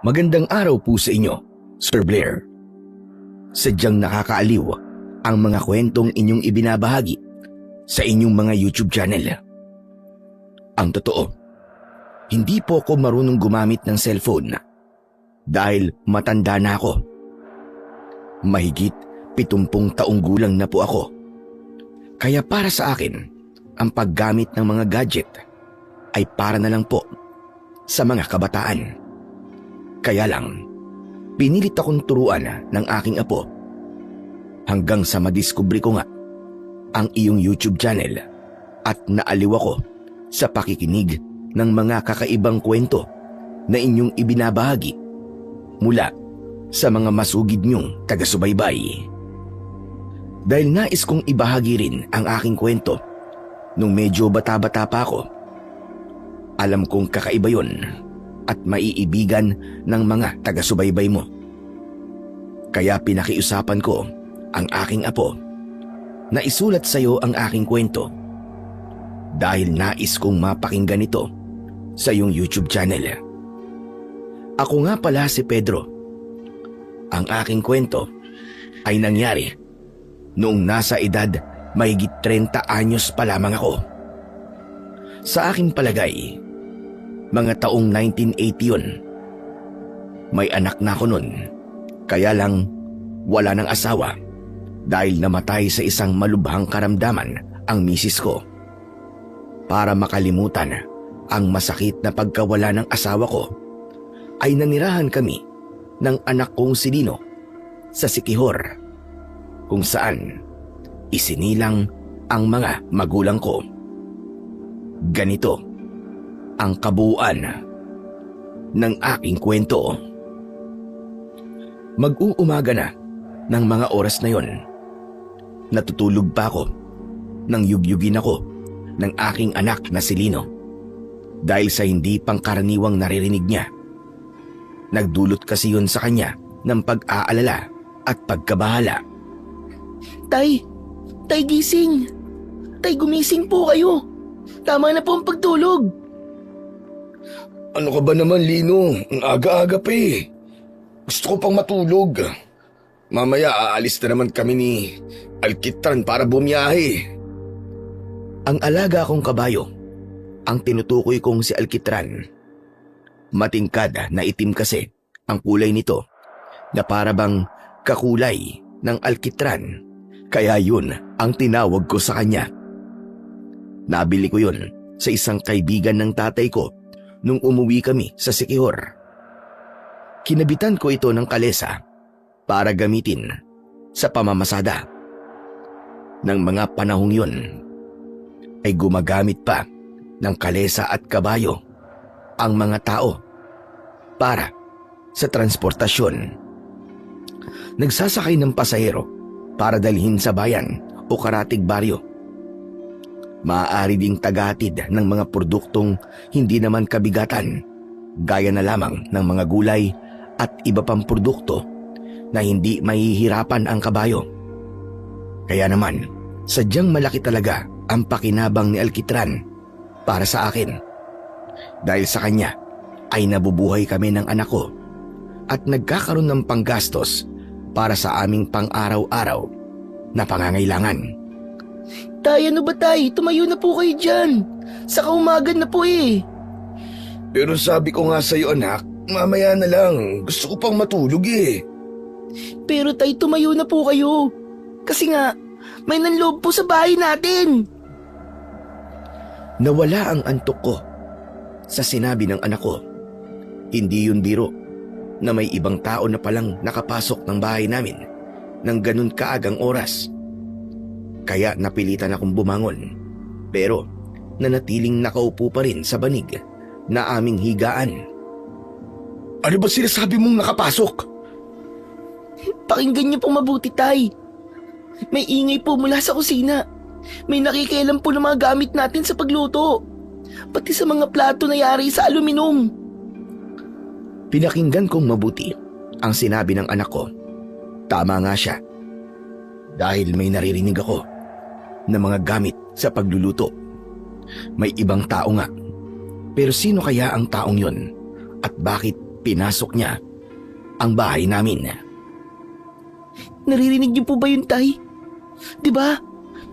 Magandang araw po sa inyo, Sir Blair. Sadyang nakakaaliw ang mga kwentong inyong ibinabahagi sa inyong mga YouTube channel. Ang totoo, hindi po ako marunong gumamit ng cellphone dahil matanda na ako. Mahigit 70 taong gulang na po ako. Kaya para sa akin, ang paggamit ng mga gadget ay para na lang po sa mga kabataan. Kaya lang, pinilit akong turuan ng aking apo hanggang sa madiskubre ko nga ang iyong YouTube channel at naaliw ako sa pakikinig ng mga kakaibang kwento na inyong ibinabahagi mula sa mga masugid niyong taga-subaybay. Dahil nais kong ibahagi rin ang aking kwento nung medyo bata-bata pa ako. Alam kong kakaiba yun at maiibigan ng mga taga-subaybay mo. Kaya pinakiusapan ko ang aking apo na isulat sa iyo ang aking kwento dahil nais kong mapakinggan ito sa iyong YouTube channel. Ako nga pala si Pedro. Ang aking kwento ay nangyari noong nasa edad mahigit 30 anyos pa lamang ako. Sa aking palagay, mga taong 1980 yun. May anak na ako nun, kaya lang wala ng asawa dahil namatay sa isang malubhang karamdaman ang misis ko. Para makalimutan ang masakit na pagkawala ng asawa ko, ay nanirahan kami ng anak kong si Dino sa Siquijor, kung saan isinilang ang mga magulang ko. Ganito ang kabuuan ng aking kwento. Mag-uumaga na ng mga oras na yon. Natutulog pa ako nang yugyugin ako ng aking anak na si Lino dahil sa hindi pangkaraniwang naririnig niya. Nagdulot kasi yun sa kanya ng pag-aalala at pagkabahala. Tay gising. Tay, gumising po kayo. Tama na po ang pagtulog. Ano ka ba naman, Lino? Ang aga-aga pa eh. Gusto ko pang matulog. Mamaya aalis na naman kami ni Alkitran para bumiyahe. Ang alaga kong kabayo, ang tinutukoy kong si Alkitran. Matingkad na itim kasi ang kulay nito na para bang kakulay ng alkitran. Kaya yun ang tinawag ko sa kanya. Nabili ko yun sa isang kaibigan ng tatay ko nung umuwi kami sa Siquijor. Kinabitan ko ito ng kalesa para gamitin sa pamamasada. Nang mga panahong yun, ay gumagamit pa ng kalesa at kabayo ang mga tao para sa transportasyon. Nagsasakay ng pasahero para dalhin sa bayan o karatig baryo. Maaari ding tagahatid ng mga produktong hindi naman kabigatan, gaya na lamang ng mga gulay at iba pang produkto na hindi mahihirapan ang kabayo. Kaya naman, sadyang malaki talaga ang pakinabang ni Alkitran para sa akin. Dahil sa kanya ay nabubuhay kami ng anak ko at nagkakaroon ng panggastos para sa aming pang-araw-araw na pangangailangan. Tay, ano ba tay? Tumayo na po kayo dyan. Sa kaumagan na po eh. Pero sabi ko nga sa'yo, anak, mamaya na lang. Gusto ko pang matulog eh. Pero tay, tumayo na po kayo. Kasi nga, may nanloob po sa bahay natin. Nawala ang antok ko sa sinabi ng anak ko. Hindi yun biro na may ibang tao na palang nakapasok ng bahay namin ng ganun kaagang oras. Kaya napilitan akong bumangon, pero nanatiling nakaupo pa rin sa banig na aming higaan. Ano ba sinasabi mong nakapasok? Pakinggan niyo po mabuti tay. May ingay po mula sa kusina. May nakikialam po ng mga gamit natin sa pagluto. Pati sa mga plato na yari sa aluminum. Pinakinggan kong mabuti ang sinabi ng anak ko. Tama nga siya. Dahil may naririnig ako na mga gamit sa pagluluto. May ibang tao nga. Pero sino kaya ang taong yon? At bakit pinasok niya ang bahay namin. Naririnig niyo po ba yun, Tay? Di ba?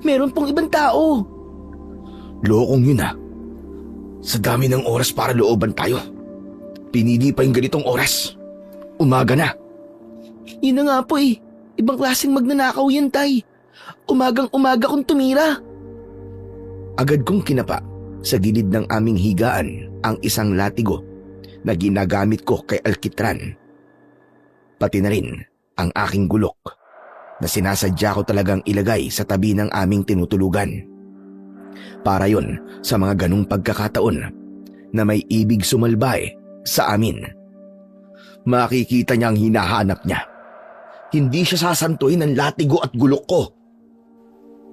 Meron pong ibang tao. Lokong yun ah. Sa dami ng oras para looban tayo. Pinili pa yung ganitong oras. Umaga na. Yun na nga po eh. Ibang klaseng magnanakaw yan, Tay. Umagang-umaga kong tumira. Agad kong kinapa sa gilid ng aming higaan ang isang latigo na ginagamit ko kay Alkitran. Pati na rin ang aking gulok na sinasadya ko talagang ilagay sa tabi ng aming tinutulugan. Para yon sa mga ganong pagkakataon na may ibig sumalbay sa amin. Makikita niya ang hinahanap niya. Hindi siya sasantuhin ng latigo at gulok ko.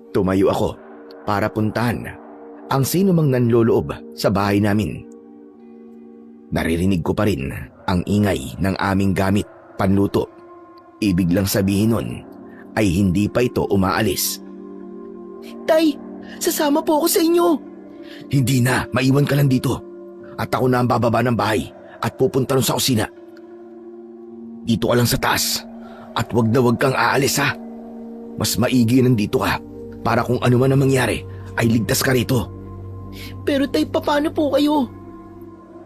Tumayo ako para puntahan ang sino mang nanloloob sa bahay namin. Naririnig ko pa rin ang ingay ng aming gamit panluto. Ibig lang sabihin nun ay hindi pa ito umaalis. Tay, sasama po ako sa inyo. Hindi na, maiwan ka lang dito. At ako na ang bababa ng bahay at pupunta rin sa kusina. Dito ka lang sa taas at wag na wag kang aalis ha. Mas maigi nandito ka para kung ano man ang mangyari ay ligtas ka rito. Pero Tay, paano po kayo?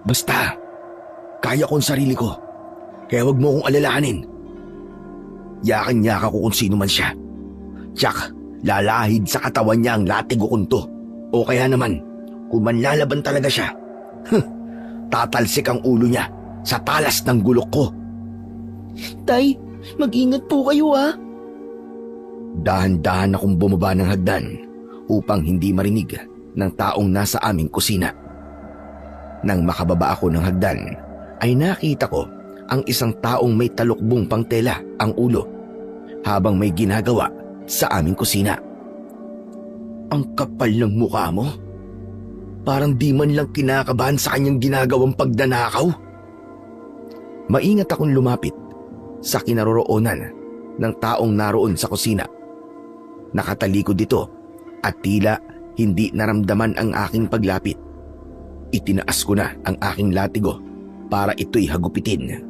Basta, kaya ko ang sarili ko. Kaya wag mo akong alalahanin. Yakan-yaka ko kung sino man siya. Tiyak, lalahid sa katawan niya ang latigo kong to. O kaya naman, kung manlalaban talaga siya, tatalsik ang ulo niya sa talas ng gulok ko. Tay, mag-ingat po kayo ha. Dahan-dahan akong bumaba ng hagdan upang hindi marinig ng taong nasa aming kusina. Nang makababa ako ng hagdan, ay nakita ko ang isang taong may talukbong pang tela ang ulo habang may ginagawa sa aming kusina. Ang kapal ng mukha mo. Parang di man lang kinakabahan sa kanyang ginagawang pagdanakaw. Maingat akong lumapit sa kinaroroonan ng taong naroon sa kusina. Nakatalikod dito at tila hindi naramdaman ang aking paglapit. Itinaas ko na ang aking latigo para ito'y hagupitin.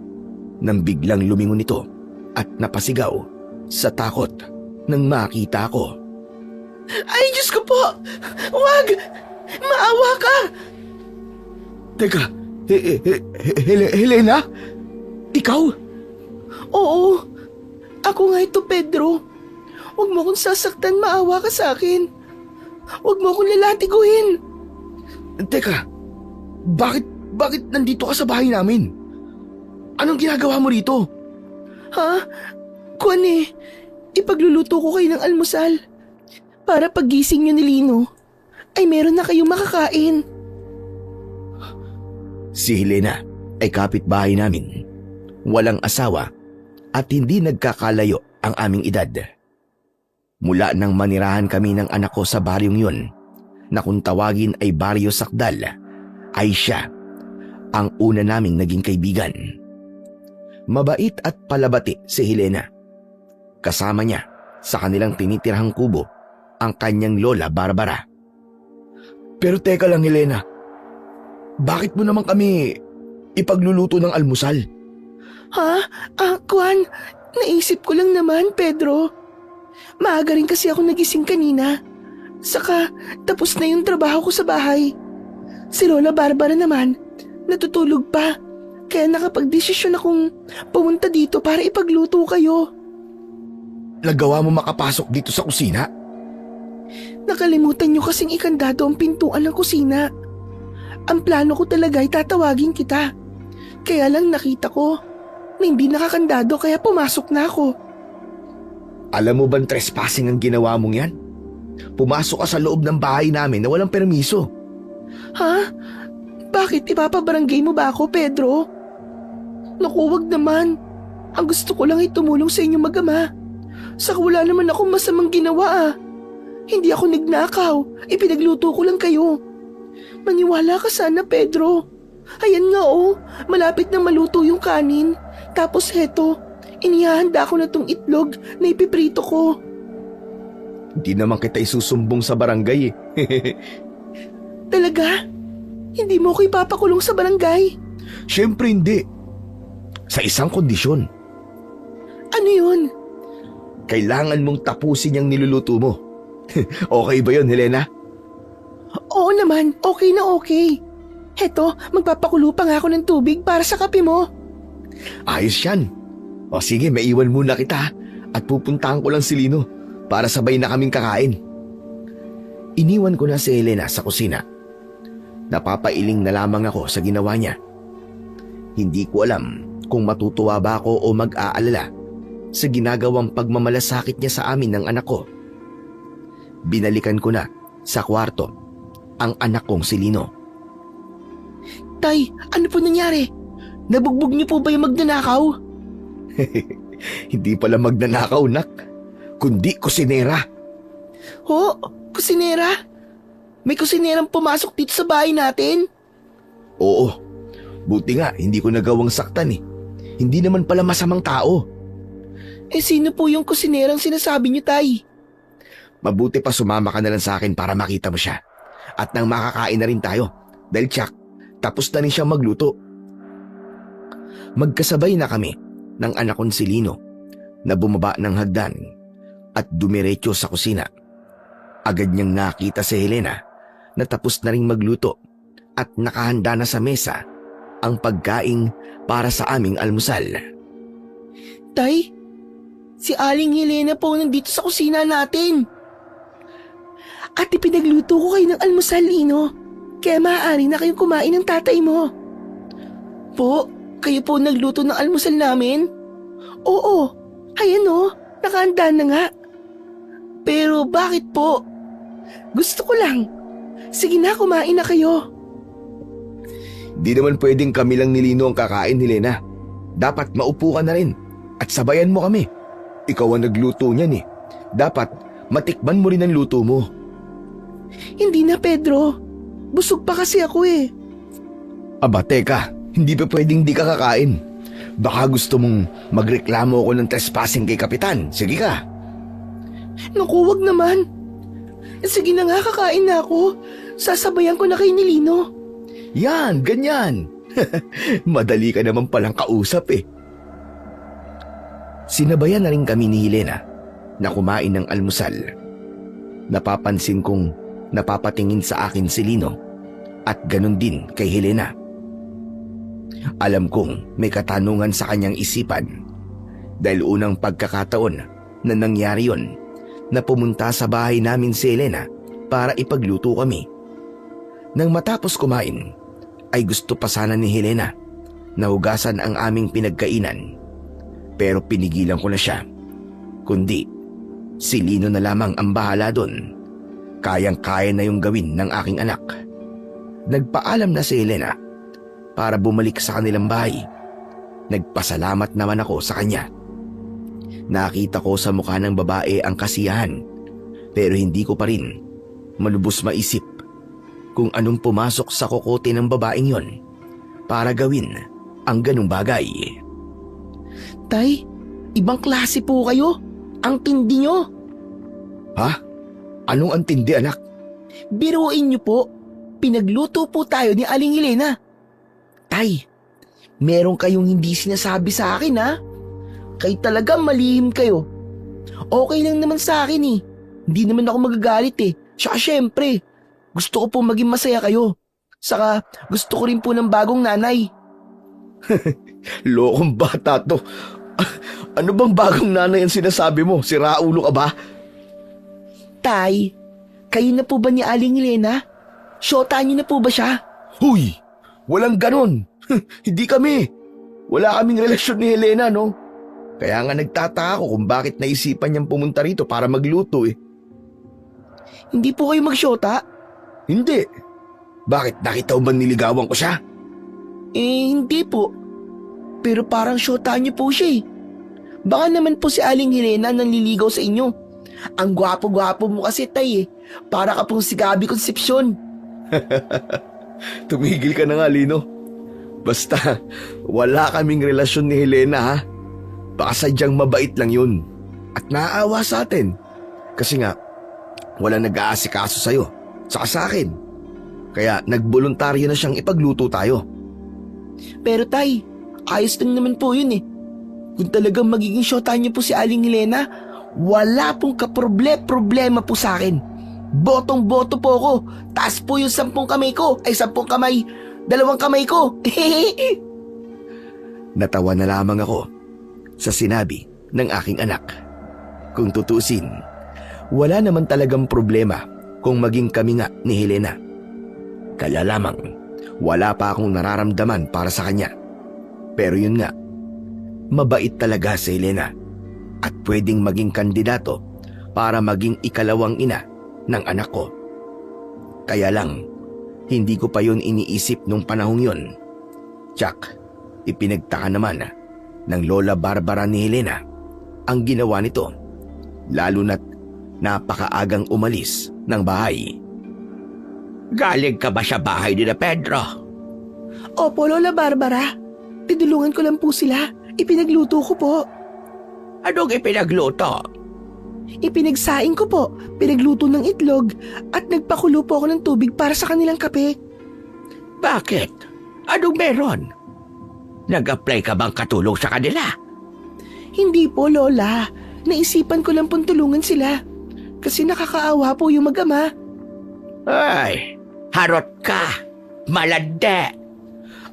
Nang biglang lumingon ito at napasigaw sa takot nang makita ko. Ay, Diyos ko po! Wag! Maawa ka! Teka, Helena? Ikaw? Oo, ako nga ito, Pedro. Huwag mo akong sasaktan, maawa ka sa akin. Huwag mo akong lalatiguhin. Teka, bakit nandito ka sa bahay namin? Anong ginagawa mo rito? Ha? Kuwan eh, ipagluluto ko kayo ng almusal. Para paggising niyo ni Lino, ay meron na kayong makakain. Si Helena ay kapitbahay namin. Walang asawa at hindi nagkakalayo ang aming edad. Mula nang manirahan kami ng anak ko sa baryong yun, na kung tawagin ay Baryo Sakdal, ay siya ang una naming naging kaibigan. Mabait at palabati si Helena. Kasama niya sa kanilang tinitirhang kubo ang kanyang lola Barbara. Pero teka lang, Helena. Bakit mo naman kami ipagluluto ng almusal? Ha? Kuwan, naisip ko lang naman, Pedro. Maaga rin kasi ako nagising kanina. Saka, tapos na yung trabaho ko sa bahay. Si Lola Barbara naman, natutulog pa. Kaya nakapagdesisyon akong pumunta dito para ipagluto kayo. Nagawa mo makapasok dito sa kusina? Nakalimutan niyo kasing ikandado ang pintuan ng kusina. Ang plano ko talaga ay tatawagin kita. Kaya lang nakita ko na hindi nakakandado kaya pumasok na ako. Alam mo bang trespassing ang ginawa mong yan? Pumasok ka sa loob ng bahay namin na walang permiso. Ha? Bakit ipapabarangay mo ba ako, Pedro? Naku, wag naman. Ang gusto ko lang ay tumulong sa inyong mag-ama. Saka wala naman akong masamang ginawa. Hindi ako nagnakaw. Ipinagluto ko lang kayo. Maniwala ka sana, Pedro. Ayan nga oh, malapit na maluto yung kanin. Tapos heto, inihahanda ko na tong itlog na ipiprito ko. Hindi naman kita isusumbong sa barangay eh. Talaga? Hindi mo ko ipapakulong sa barangay? Siyempre hindi. Sa isang kondisyon. Ano yun? Kailangan mong tapusin yung niluluto mo. Okay ba yun, Helena? Oo naman, okay na okay. Heto, magpapakulo pa nga ako ng tubig para sa kape mo. Ayos yan. O sige, maiwan muna kita at pupuntahan ko lang si Lino para sabay na kaming kakain. Iniwan ko na si Helena sa kusina. Napapailing na lamang ako sa ginawa niya. Hindi ko alam kung matutuwa ba ako o mag-aalala sa ginagawang pagmamalasakit niya sa amin ng anak ko. Binalikan ko na sa kwarto ang anak kong si Lino. Tay, ano po nangyari? Nabugbog niyo po ba yung magnanakaw? Hindi pala magnanakaw, nak, kundi kusinera. Ho, kusinera? May kusinerang pumasok dito sa bahay natin? Oo, buti nga hindi ko nagawang saktan eh. Hindi naman pala masamang tao. Eh sino po yung kusinerang sinasabi niyo, Tay? Mabuti pa sumama ka na lang sa akin para makita mo siya. At nang makakain na rin tayo. Dahil tsak, tapos na rin siya magluto. Magkasabay na kami ng anak kong si Lino na bumaba ng hagdan at dumiretso sa kusina. Agad niyang nakita si Helena na tapos na rin magluto at nakahanda na sa mesa ang pagkain para sa aming almusal. Tay, si Aling Helena po nandito sa kusina natin. At ipinagluto ko kayo ng almusal, Lino. Kaya maaari na kayong kumain ng tatay mo. Po, kayo po nagluto ng almusal namin? Oo, ayan o, nakahanda na nga. Pero bakit po? Gusto ko lang. Sige na, kumain na kayo. Di naman pwedeng kami lang ni Lino ang kakain, Helena. Dapat maupo ka na rin at sabayan mo kami. Ikaw ang nagluto niyan eh. Dapat matikman mo rin ang luto mo. Hindi na, Pedro. Busog pa kasi ako eh. Aba, teka. Hindi pa pwedeng di ka kakain. Baka gusto mong magreklamo ako ng trespassing kay Kapitan. Sige ka. Naku, wag naman. Sige na nga, kakain na ako. Sasabayan ko na kay ni Lino. Yan, ganyan. Madali ka naman palang kausap eh. Sinabayan na rin kami ni Helena na kumain ng almusal. Napapansin kong napapatingin sa akin si Lino at ganun din kay Helena. Alam kong may katanungan sa kanyang isipan dahil unang pagkakataon na nangyari yon na pumunta sa bahay namin si Helena para ipagluto kami. Nang matapos kumain ay gusto pa sana ni Helena na hugasan ang aming pinagkainan, pero pinigilan ko na siya. Kundi si Lino na lamang ang bahala doon. Kayang-kaya na yung gawin ng aking anak. Nagpaalam na si Helena para bumalik sa kanilang bahay. Nagpasalamat naman ako sa kanya. Nakita ko sa mukha ng babae ang kasiyahan, pero hindi ko pa rin malubos maisip kung anong pumasok sa kokote ng babaeng yon para gawin ang ganung bagay. Tay, ibang klase po kayo. Ang tindi nyo. Ha? Anong antindi, anak? Biruin nyo po. Pinagluto po tayo ni Aling Helena. Tay, meron kayong hindi sinasabi sa akin ha? Kayo talaga malihim kayo. Okay lang naman sa akin eh. Hindi naman ako magagalit eh. Saka syempre, gusto ko po maging masaya kayo. Saka gusto ko rin po ng bagong nanay. Lokong bata to. Ano bang bagong nanay ang sinasabi mo? Si Raulo ka ba? Tay, kayo na po ba ni Aling Helena? Shota niyo na po ba siya? Huy! Walang ganon. Hindi kami. Wala kaming relasyon ni Helena, no? Kaya nga nagtataka ako kung bakit naisipan niyang pumunta rito para magluto eh. Hindi po kayo magshota? Hindi. Bakit? Nakita mo ba niligawan ko siya? Eh, hindi po. Pero parang shota niyo po siya eh. Baka naman po si Aling Helena nanliligaw sa inyo. Ang gwapo-gwapo mo kasi, tay eh. Para ka pong si Gabby Concepcion. Tumigil ka na nga, Lino. Basta, wala kaming relasyon ni Helena ha. Baka sadyang mabait lang yun. At naaawa sa atin. Kasi nga, wala nag-aasikaso sa'yo. Saka sa akin. Kaya nagboluntaryo na siyang ipagluto tayo. Pero tay, ayos lang naman po yun eh. Kung talagang magiging syota niyo po si Aling Helena, wala pong problema po sa akin. Botong-boto po ako. Taas po yung 10 kamay ko. Ay, 10 kamay. 2 kamay ko. Natawa na lamang ako sa sinabi ng aking anak. Kung tutusin, wala naman talagang problema kung maging kami nga ni Helena. Kaya lamang, wala pa akong nararamdaman para sa kanya. Pero yun nga, mabait talaga si Helena at pwedeng maging kandidato para maging ikalawang ina ng anak ko. Kaya lang, hindi ko pa yun iniisip nung panahong yun. Tsak, ipinagtaka naman ng Lola Barbara ni Helena ang ginawa nito, lalo na't napakaagang umalis ng bahay. Galing ka ba sa bahay ni na Pedro? Opo, Lola Barbara. Tinulungan ko lang po sila. Ipinagluto ko po. Anong ipinagluto? Ipinagsaing ko po, pinagluto ng itlog at nagpakulo po ako ng tubig para sa kanilang kape. Bakit? Anong meron? Nag-apply ka bang katulong sa kanila? Hindi po, Lola. Naisipan ko lang pong tulungan sila. Kasi nakakaawa po yung mag-ama. Ay, harot ka! Malande!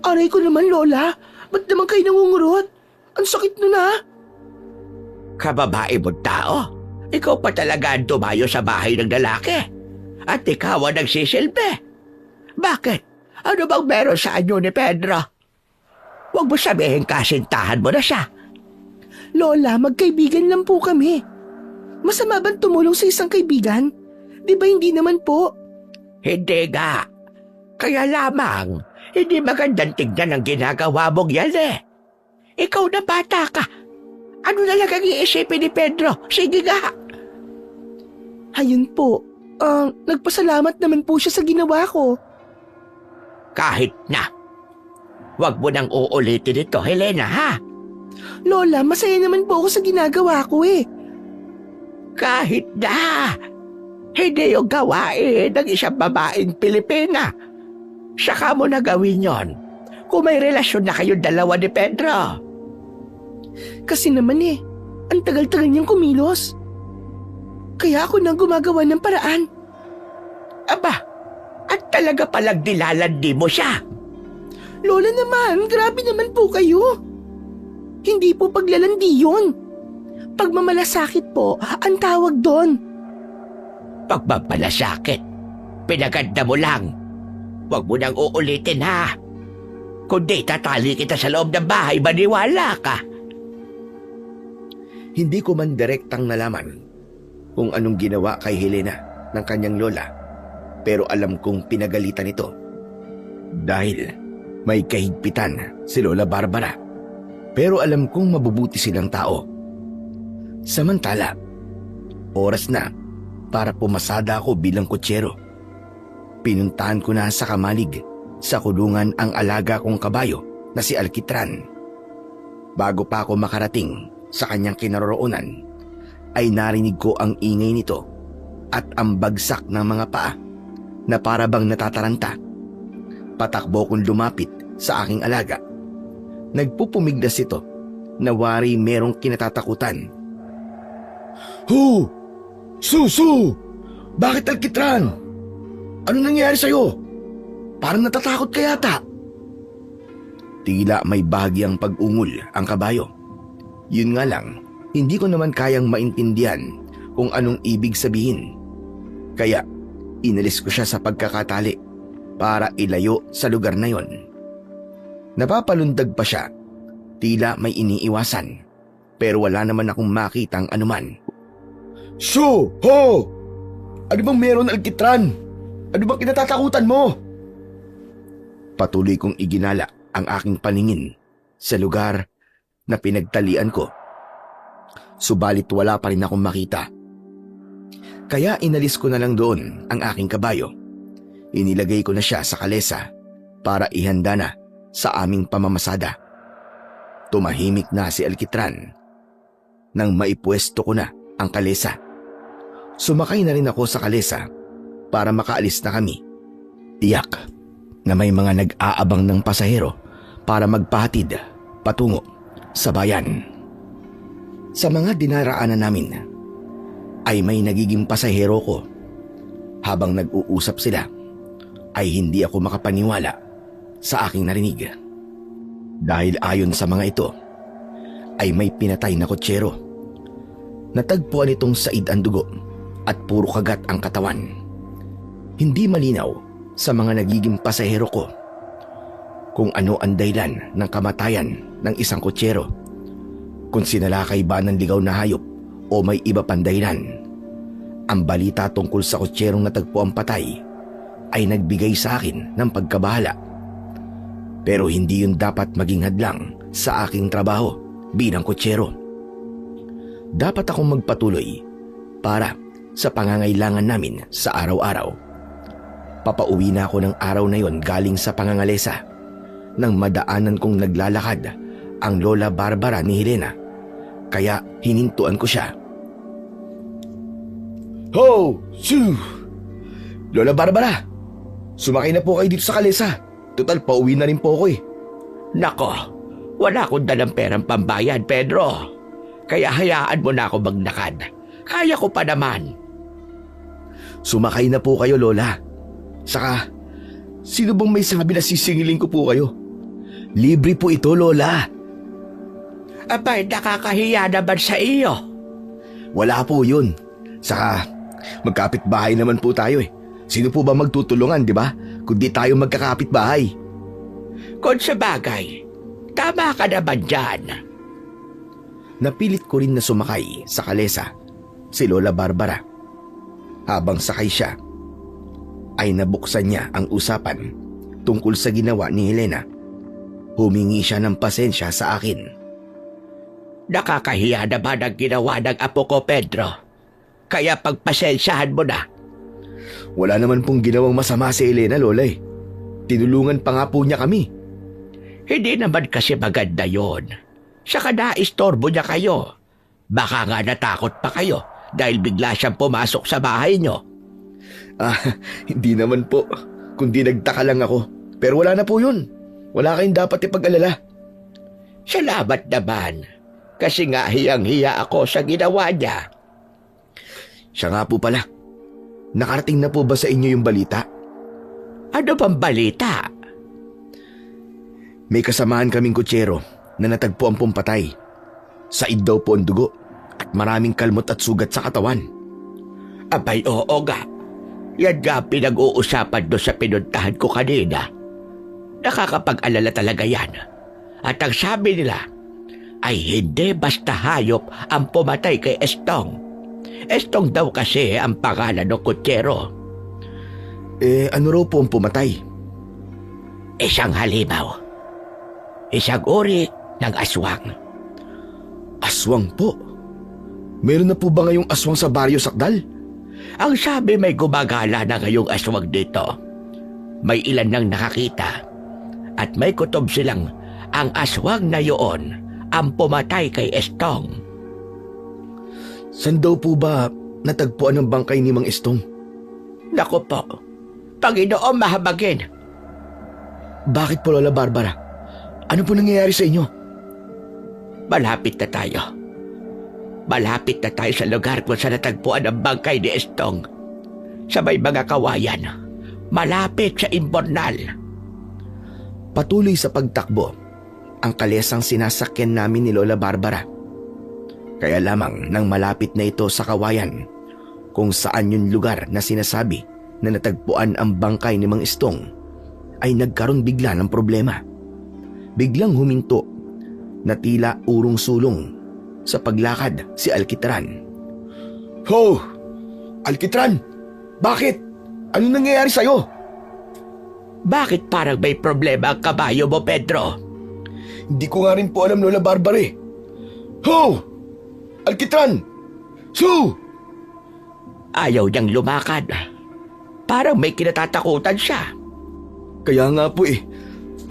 Aray ko naman, Lola. Ba't naman kayo nangungurot? Ang sakit nun ah. Kababae mo tao. Ikaw pa talaga ang tumayo sa bahay ng lalaki. At ikaw ang nagsisilbi. Bakit? Ano bang meron sa anyo ni Pedro? Huwag mo sabihin kasintahan mo na siya. Lola, magkaibigan lang po kami. Masama bang tumulong sa isang kaibigan? Di ba hindi naman po? Hindi nga. Kaya lamang, hindi magandang tignan ang ginagawa mong yan eh. Ikaw na bata ka. Ano na lang ang iisipin ni Pedro? Sige nga. Ayun po, nagpasalamat naman po siya sa ginawa ko. Kahit na. Huwag mo nang uulitin ito, Helena, ha? Lola, masaya naman po ako sa ginagawa ko eh. Kahit na. Hindi yung gawain ng isang babaeng Pilipina. Saka mo na gawin yon kung may relasyon na kayong dalawa ni Pedro. Kasi naman eh, ang tagal-tagal niyang kumilos. Kaya ako nang gumagawa ng paraan. Aba, at talaga palang nilalandi mo siya. Lola naman, grabe naman po kayo. Hindi po paglalandi yun. Pagmamalasakit po, ang tawag doon. Pagmamalasakit, pinaganda mo lang. Huwag mo nang uulitin ha. Kundi tatali kita sa loob ng bahay, maniwala ka. Hindi ko man direktang nalaman kung anong ginawa kay Helena ng kanyang lola, pero alam kong pinagalitan ito. Dahil may kahigpitan si Lola Barbara, pero alam kong mabubuti silang tao. Samantala, oras na para pumasada ako bilang kutsero. Pinuntahan ko na sa kamalig sa kulungan ang alaga kong kabayo na si Alkitran. Bago pa ako makarating sa kanyang kinaroroonan, ay narinig ko ang ingay nito at ang bagsak ng mga paa na para bang natataranta. Patakbo kong lumapit sa aking alaga. Nagpupumiglas ito na wari merong kinatatakutan. Hu! Susu! Bakit Alkitran? Ano nangyari sa'yo? Parang natatakot ka yata. Tila may bahagyang pag-ungol ang kabayo. Yun nga lang, hindi ko naman kayang maintindihan kung anong ibig sabihin. Kaya, inalis ko siya sa pagkakatali para ilayo sa lugar na yon. Napapalundag pa siya, tila may iniiwasan, pero wala naman akong makitang anuman. So, ho! Ano bang meron, Alkitran? Ano bang kinatatakutan mo? Patuloy kong iginala ang aking paningin sa lugar na pinagtalian ko. Subalit wala pa rin akong makita. Kaya inalis ko na lang doon ang aking kabayo. Inilagay ko na siya sa kalesa para ihanda na sa aming pamamasada. Tumahimik na si Alkitran nang maipwesto ko na ang kalesa. Sumakay na rin ako sa kalesa para makaalis na kami. Tiyak na may mga nag-aabang ng pasahero para magpahatid patungo sa bayan. Sa mga dinaraanan namin ay may nagiging pasahero ko. Habang nag-uusap sila ay hindi ako makapaniwala sa aking narinig. Dahil ayon sa mga ito ay may pinatay na kotsero. Natagpuan itong said ang dugo at puro kagat ang katawan. Hindi malinaw sa mga nagiging pasahero ko kung ano ang dahilan ng kamatayan ng isang kotsero, kung sinalakay ba ng ligaw na hayop o may iba pang dahilan. Ang balita tungkol sa kotserong natagpuang patay ay nagbigay sa akin ng pagkabahala. Pero hindi yun dapat maging hadlang sa aking trabaho bilang kotsero. Dapat akong magpatuloy para sa pangangailangan namin sa araw-araw. Papauwi na ako ng araw na yon galing sa pangangalesa nang madaanan kong naglalakad ang Lola Barbara ni Helena, kaya hinintuan ko siya. Ho! Shoo! Lola Barbara, sumakay na po kayo dito sa kalesa. Total, pauwi na rin po ako eh. Nako, wala akong dalang perang pambayad, Pedro. Kaya hayaan mo na ako maglakad. Kaya ko pa naman. Sumakay na po kayo, Lola. Saka, sino bang may sabi na sisingilin ko po kayo? Libre po ito, Lola. Abay, nakakahiya naman sa iyo. Wala po yun. Saka, magkapit-bahay naman po tayo eh. Sino po ba magtutulungan, di ba? Kundi tayo magkakapit-bahay. Kung sa bagay, tama ka naman dyan. Napilit ko rin na sumakay sa kalesa si Lola Barbara. Habang sakay siya, ay nabuksan niya ang usapan tungkol sa ginawa ni Helena. Humingi siya ng pasensya sa akin. Nakakahiya naman ang ginawa ng apo ko, Pedro. Kaya pagpasensyahan mo na. Wala naman pong ginawang masama si Helena, Lola eh. Tinulungan pa nga po niya kami. Hindi naman kasi maganda yon. Saka naistorbo niya kayo. Baka nga natakot pa kayo dahil bigla siyang pumasok sa bahay niyo. Hindi naman po. Kundi nagtaka lang ako. Pero wala na po yun. Wala kayong dapat ipag-alala. Salamat naman. Kasi nga hiyang-hiya ako sa ginawa niya. Siya nga po pala. Nakarating na po ba sa inyo yung balita? Ano bang balita? May kasamaan kaming kutsero na natagpuan pong patay. Said daw po ang dugo at maraming kalmot at sugat sa katawan. Abay, oo nga. Yan nga pinag-uusapan doon sa pinuntahan ko kanina. Nakakapag-alala talaga yan. At ang sabi nila ay hindi basta hayop ang pumatay kay Estong. Estong daw kasi ang pangalan ng kutsero. Ano raw po ang pumatay? Isang halimaw. Isang uri ng aswang. Aswang po? Meron na po ba ngayong aswang sa Baryo Sakdal? Ang sabi may gumagala na ngayong aswang dito. May ilan nang nakakita. At may kutob silang ang aswang na yoon ang pumatay kay Estong. San daw po ba natagpuan ang bangkay ni Mang Estong? Naku po, Panginoon mahabagin. Bakit po, Lola Barbara? Ano po nangyayari sa inyo? Malapit na tayo. Malapit na tayo sa lugar kung saan natagpuan ang bangkay ni Estong. Sa may mga kawayan, malapit sa Imbornal. Patuloy sa pagtakbo ang kalesang sinasakyan namin ni Lola Barbara. Kaya lamang nang malapit na ito sa kawayan kung saan yung lugar na sinasabi na natagpuan ang bangkay ni Mang Estong, ay nagkaroon bigla ng problema. Biglang huminto na tila urong-sulong sa paglakad si Alkitran. Ho! Alkitran! Bakit? Ano nangyayari sa'yo? Bakit parang may problema ang kabayo mo, Pedro? Hindi ko nga rin po alam, Lola Barbara. Ho! Alkitran! Su! Ayaw niyang lumakad. Parang may kinatatakutan siya. Kaya nga po eh.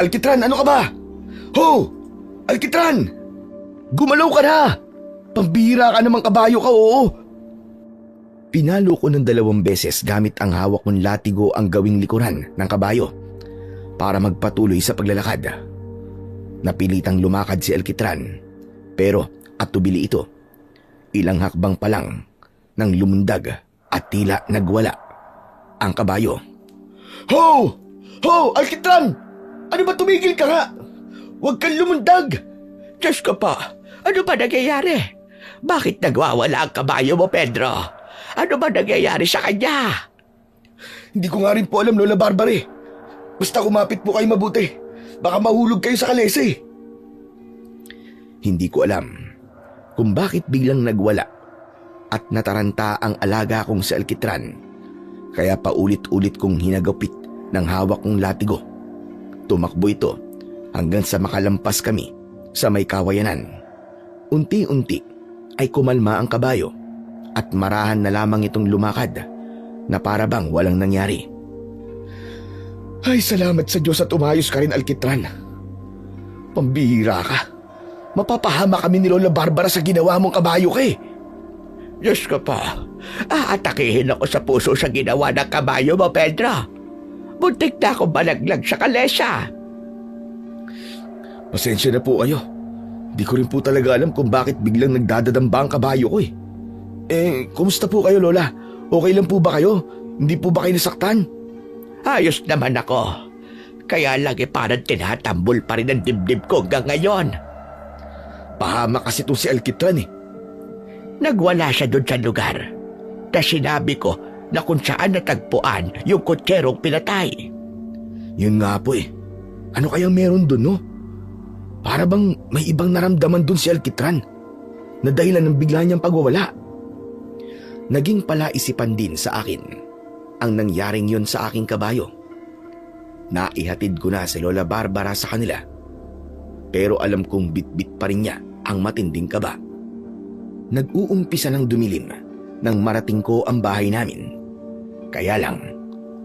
Alkitran, ano ka ba? Ho! Alkitran! Gumalaw ka na! Pambihira ka namang kabayo ka, oo. Pinalo ko ng 2 beses gamit ang hawak kong latigo ang gawing likuran ng kabayo para magpatuloy sa paglalakad. Napilitang lumakad si Alkitran, pero at tubili ito. Ilang hakbang pa lang nang lumundag at tila nagwala ang kabayo. Ho! Ho! Alkitran! Ano ba, tumigil ka nga? Huwag kang lumundag! Diyos ko po, ano ba nangyayari? Bakit nagwawala ang kabayo mo, Pedro? Ano ba nangyayari sa kanya? Hindi ko nga rin po alam, Lola Barbara. Basta kumapit po kayo mabuti. Baka mahulog kayo sa kalesa eh. Hindi ko alam kung bakit biglang nagwala at nataranta ang alaga kong si Alkitran. Kaya paulit-ulit kong hinagapit ng hawak kong latigo. Tumakbo ito hanggang sa makalampas kami sa may kawayanan. Unti-unti ay kumalma ang kabayo at marahan na lamang itong lumakad na para bang walang nangyari. Ay, salamat sa Diyos at umayos ka rin, Alkitran. Pambihira ka. Mapapahama kami ni Lola Barbara sa ginawa mong kabayo ka eh. Diyos ko po, aatakihin ako sa puso sa ginawa ng kabayo mo, Pedro. Buntik na akong balaglag sa kalesa. Pasensya na po kayo. Di ko rin po talaga alam kung bakit biglang nagdadadamba ang kabayo ko eh. Kumusta po kayo, Lola? Okay lang po ba kayo? Hindi po ba kayo nasaktan? Ayos naman ako. Kaya lagi parang tinatambol pa rin ang dibdib ko hanggang ngayon. Pahama kasi itong si Alkitran eh. Nagwala siya doon sa lugar. Na sinabi ko na kung saan natagpuan yung kutserong pinatay. Yun nga po eh. Ano kayang meron doon, no? Para bang may ibang naramdaman doon si Alkitran na dahilan ng bigla niyang pagwawala. Naging palaisipan din sa akin ang nangyaring yun sa aking kabayo. Naihatid ko na si Lola Barbara sa kanila. Pero alam kong bitbit pa rin niya ang matinding kaba. Nag-uumpisa ng dumilim nang marating ko ang bahay namin. Kaya lang,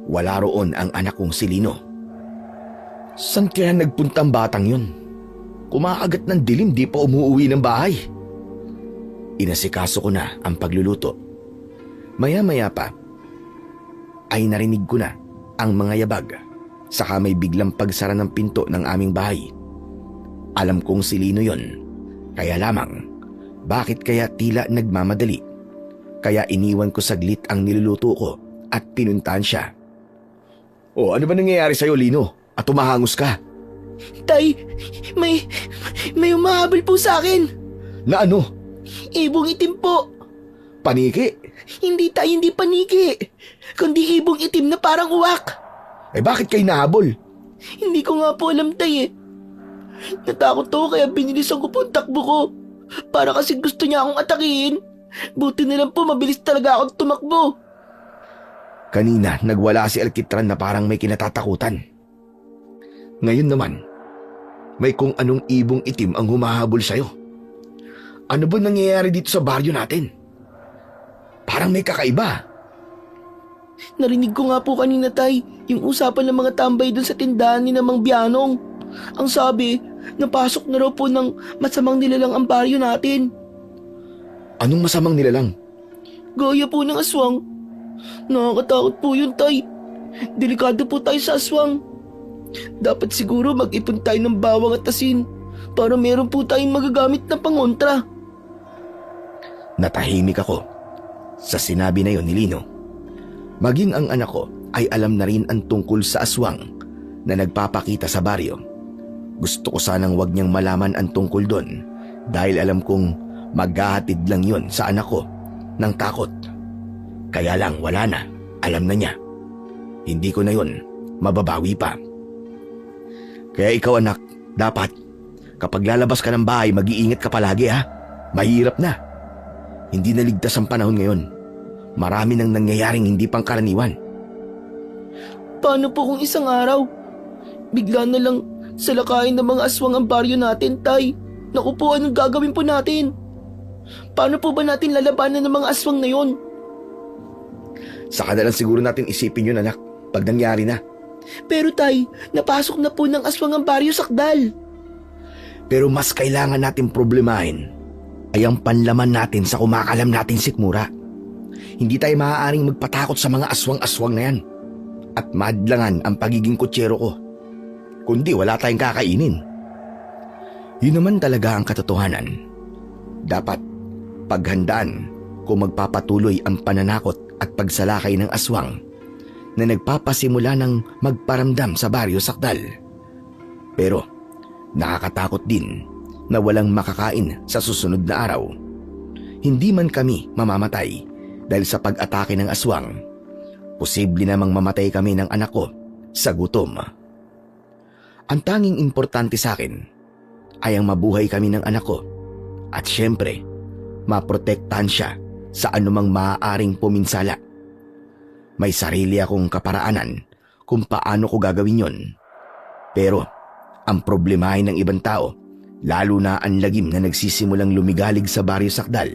wala roon ang anak kong si Lino. San kaya nagpunta ang batang yun? Kumakagat ng dilim, di pa umuuwi ng bahay. Inasikaso ko na ang pagluluto. Maya-maya pa, ay narinig ko na ang mga yabag, saka may biglang pagsara ng pinto ng aming bahay. Alam kong si Lino yun, kaya lamang, bakit kaya tila nagmamadali? Kaya iniwan ko saglit ang niluluto ko at pinuntahan siya. O ano ba nangyayari sa'yo, Lino? At tumahangos ka? Tay, may umahabol po sa akin. Na ano? Ibong itim po. Paniki? Hindi tay, hindi paniki. Kundi ibong itim na parang uwak. Bakit kayo nahabol? Hindi ko nga po alam tay eh. Natakot ako kaya binilisan ko po ang takbo ko. Para kasi gusto niya akong atakihin. Buti na lang po mabilis talaga akong tumakbo. Kanina nagwala si Alkitran na parang may kinatatakutan. Ngayon naman, may kung anong ibong itim ang humahabol sa'yo. Ano ba nangyayari dito sa baryo natin? Parang may kakaiba. Narinig ko nga po kanina tay, yung usapan ng mga tambay dun sa tindahan ni Mang Bianong. Ang sabi, napasok na raw po ng masamang nilalang ang baryo natin. Anong masamang nilalang? Gaya po ng aswang. Nakakatakot po yun tay. Delikado po tayo sa aswang. Dapat siguro mag-ipon tayo ng bawang at asin para meron po tayong magagamit na pangontra. Natahimik ako sa sinabi na yon ni Lino. Maging ang anak ko ay alam na rin ang tungkol sa aswang na nagpapakita sa baryo. Gusto ko sanang wag niyang malaman ang tungkol doon dahil alam kong maghahatid lang yon sa anak ko ng takot. Kaya lang wala na, alam na niya. Hindi ko na yon mababawi pa. Kaya ikaw anak, dapat kapag lalabas ka ng bahay mag-iingat ka palagi ha. Mahirap na. Hindi na ligtas ang panahon ngayon. Marami nang nangyayaring hindi pangkaraniwan. Paano po kung isang araw? Bigla na lang salakayin ng mga aswang ang baryo natin, tay. Naku po, anong gagawin po natin? Paano po ba natin lalabanan ng mga aswang na yon? Saka na lang siguro natin isipin yun anak, pag nangyari na. Pero tay, napasok na po ng aswang ang baryo sakdal. Pero mas kailangan natin problemahin ay ang panlaman natin sa kumakalam natin sikmura. Hindi tayo maaaring magpatakot sa mga aswang-aswang na yan at madlangan ang pagiging kutsero ko. Kundi wala tayong kakainin. Yun naman talaga ang katotohanan. Dapat paghandaan kung magpapatuloy ang pananakot at pagsalakay ng aswang na nagpapasimula ng magparamdam sa baryo Sakdal. Pero nakakatakot din na walang makakain sa susunod na araw. Hindi man kami mamamatay dahil sa pag-atake ng aswang, posible namang mamatay kami ng anak ko sa gutom. Ang tanging importante sa akin ay ang mabuhay kami ng anak ko at syempre, maprotektahan siya sa anumang maaaring puminsala. May sarili akong kaparaanan kung paano ko gagawin yon. Pero ang problemahin ng ibang tao, lalo na ang lagim na nagsisimulang lumigalig sa baryo Sakdal,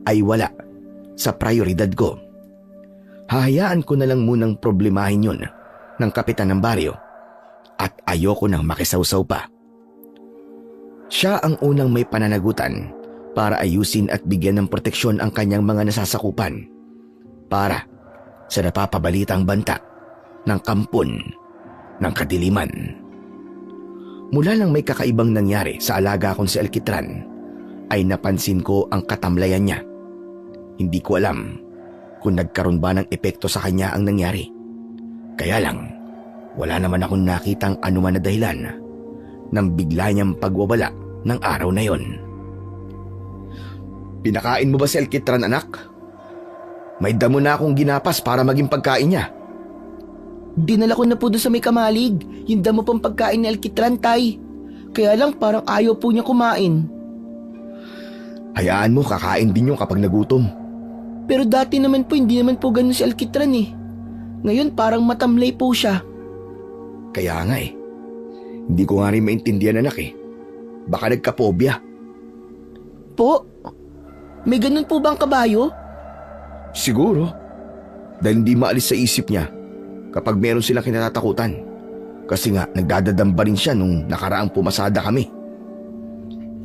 ay wala sa prioridad ko. Hahayaan ko na lang munang problemahin yon ng kapitan ng baryo at ayoko nang makisawsaw pa. Siya ang unang may pananagutan para ayusin at bigyan ng proteksyon ang kanyang mga nasasakupan para sa napapabalitang banta ng kampon ng kadiliman. Mula nang may kakaibang nangyari sa alaga kong si Alkitran, ay napansin ko ang katamlayan niya. Hindi ko alam kung nagkaroon ba ng epekto sa kanya ang nangyari. Kaya lang, wala naman akong nakitang anuman na dahilan ng bigla niyang pagwawala ng araw na yon. Pinakain mo ba si Alkitran, anak? May damo na akong ginapas para maging pagkain niya. Dinala ko na po doon sa may kamalig, yung damo pang pagkain ni Alkitran, Tay. Kaya lang parang ayaw po niya kumain. Hayaan mo, kakain din yung kapag nagutom. Pero dati naman po, hindi naman po ganun si Alkitran eh. Ngayon parang matamlay po siya. Kaya nga eh. Hindi ko nga rin maintindihan, anak eh. Baka nagkapobya. Po? May ganun po bang kabayo? Siguro. Dahil hindi maalis sa isip niya kapag meron silang kinatatakutan. Kasi nga, nagdadadamba rin siya nung nakaraang pumasada kami.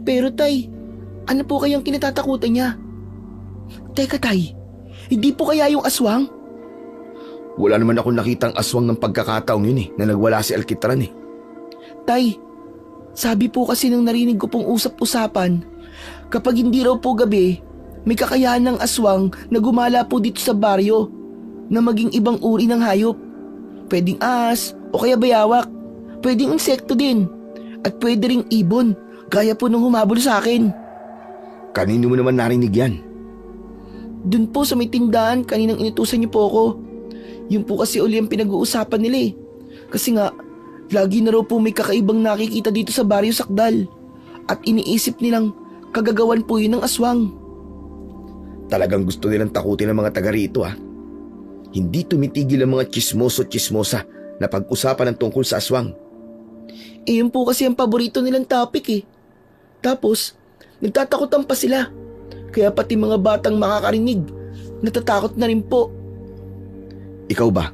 Pero Tay, ano po kayang kinatatakutan niya? Teka Tay, hindi po kaya yung aswang? Wala naman akong nakitang aswang ng pagkakataong yun eh, na nagwala si Alkitran eh. Tay, sabi po kasi nang narinig ko pong usap-usapan, kapag hindi raw po gabi, may kakayahan ng aswang na gumala po dito sa baryo na maging ibang uri ng hayop. Pwedeng ahas o kaya bayawak, pwedeng insekto din, at pwede ring ibon, gaya po nung humabol sa akin. Kanino mo naman narinig yan? Dun po sa may tindahan, kaninang inutusan niyo po ako. Yun po kasi uli ang pinag-uusapan nila eh. Kasi nga, lagi na raw po may kakaibang nakikita dito sa baryo Sakdal. At iniisip nilang kagagawan po yun ng aswang. Talagang gusto nilang takutin ng mga taga rito ah. Hindi tumitigil ang mga chismoso-chismosa na pag-usapan ng tungkol sa aswang. Eh yun po kasi ang paborito nilang topic eh. Tapos, nagtatakutan pa sila. Kaya pati mga batang makakarinig, natatakot na rin po. Ikaw ba?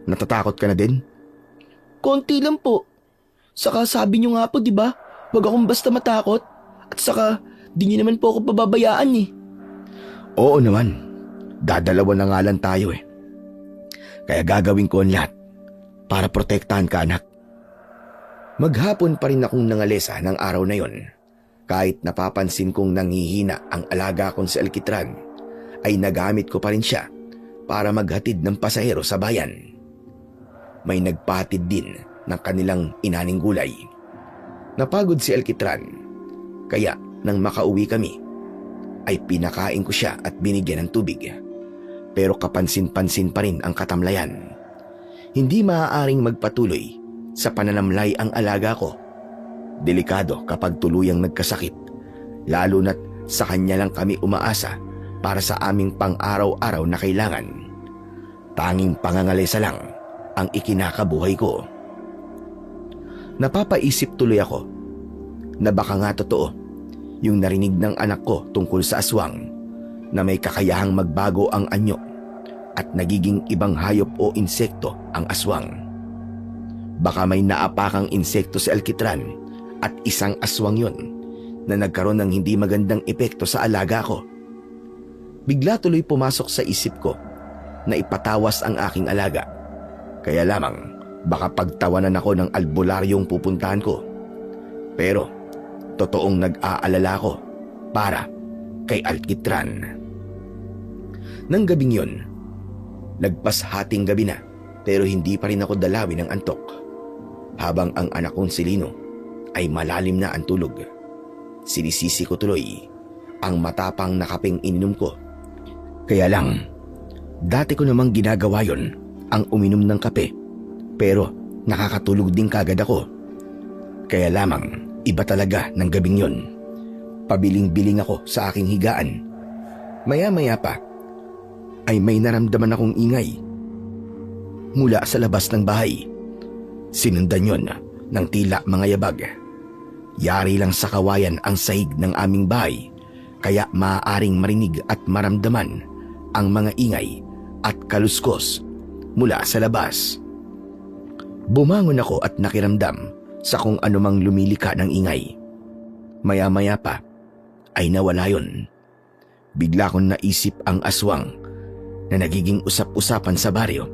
Natatakot ka na din? Konti lang po. Saka sabi niyo nga po, di ba? Huwag akong basta matakot. At saka, di niyo naman po ako pababayaan eh. Oo naman. Dadalawa na nga lang tayo eh. Kaya gagawin ko ang lahat para protektahan ka, anak. Maghapon pa rin akong nangalesa ng araw na yon. Kahit napapansin kong nanghihina ang alaga kong si Alkitran, ay nagamit ko pa rin siya para maghatid ng pasahero sa bayan. May nagpatid din ng kanilang inaning gulay. Napagod si Alkitran, kaya nang makauwi kami, ay pinakain ko siya at binigyan ng tubig. Pero kapansin-pansin pa rin ang katamlayan. Hindi maaaring magpatuloy sa pananamlay ang alaga ko. Delikado kapag tuluyang nagkasakit, lalo na't sa kanya lang kami umaasa para sa aming pang-araw-araw na kailangan. Tanging pangangalesa lang ang ikinakabuhay ko. Napapaisip tuloy ako na baka nga totoo yung narinig ng anak ko tungkol sa aswang na may kakayahang magbago ang anyo at nagiging ibang hayop o insekto ang aswang. Baka may naapakang insekto si Alkitran at isang aswang yon na nagkaroon ng hindi magandang epekto sa alaga ko. Bigla tuloy pumasok sa isip ko na ipatawas ang aking alaga. Kaya lamang baka pagtawanan ako ng albularyong pupuntahan ko. Pero totoong nag-aalala ko para kay Alkitran. Nang gabing yun, lagpas hating gabi na pero hindi pa rin ako dalawin ng antok habang ang anak kong si Lino ay malalim na ang tulog. Sinisisi ko tuloy ang matapang na kapeng ininom ko. Kaya lang, dati ko namang ginagawa yon, ang uminom ng kape, pero nakakatulog din kagad ako. Kaya lamang, iba talaga ng gabing yon. Pabiling-biling ako sa aking higaan. Maya-maya pa, ay may naramdaman akong ingay mula sa labas ng bahay. Sinundan yon ng tila mga yabag. Yari lang sa kawayan ang sahig ng aming bahay, kaya maaaring marinig at maramdaman ang mga ingay at kaluskos mula sa labas. Bumangon ako at nakiramdam sa kung anumang lumilika ng ingay. Maya-maya pa ay nawala yon. Bigla kong naisip ang aswang na nagiging usap-usapan sa baryo.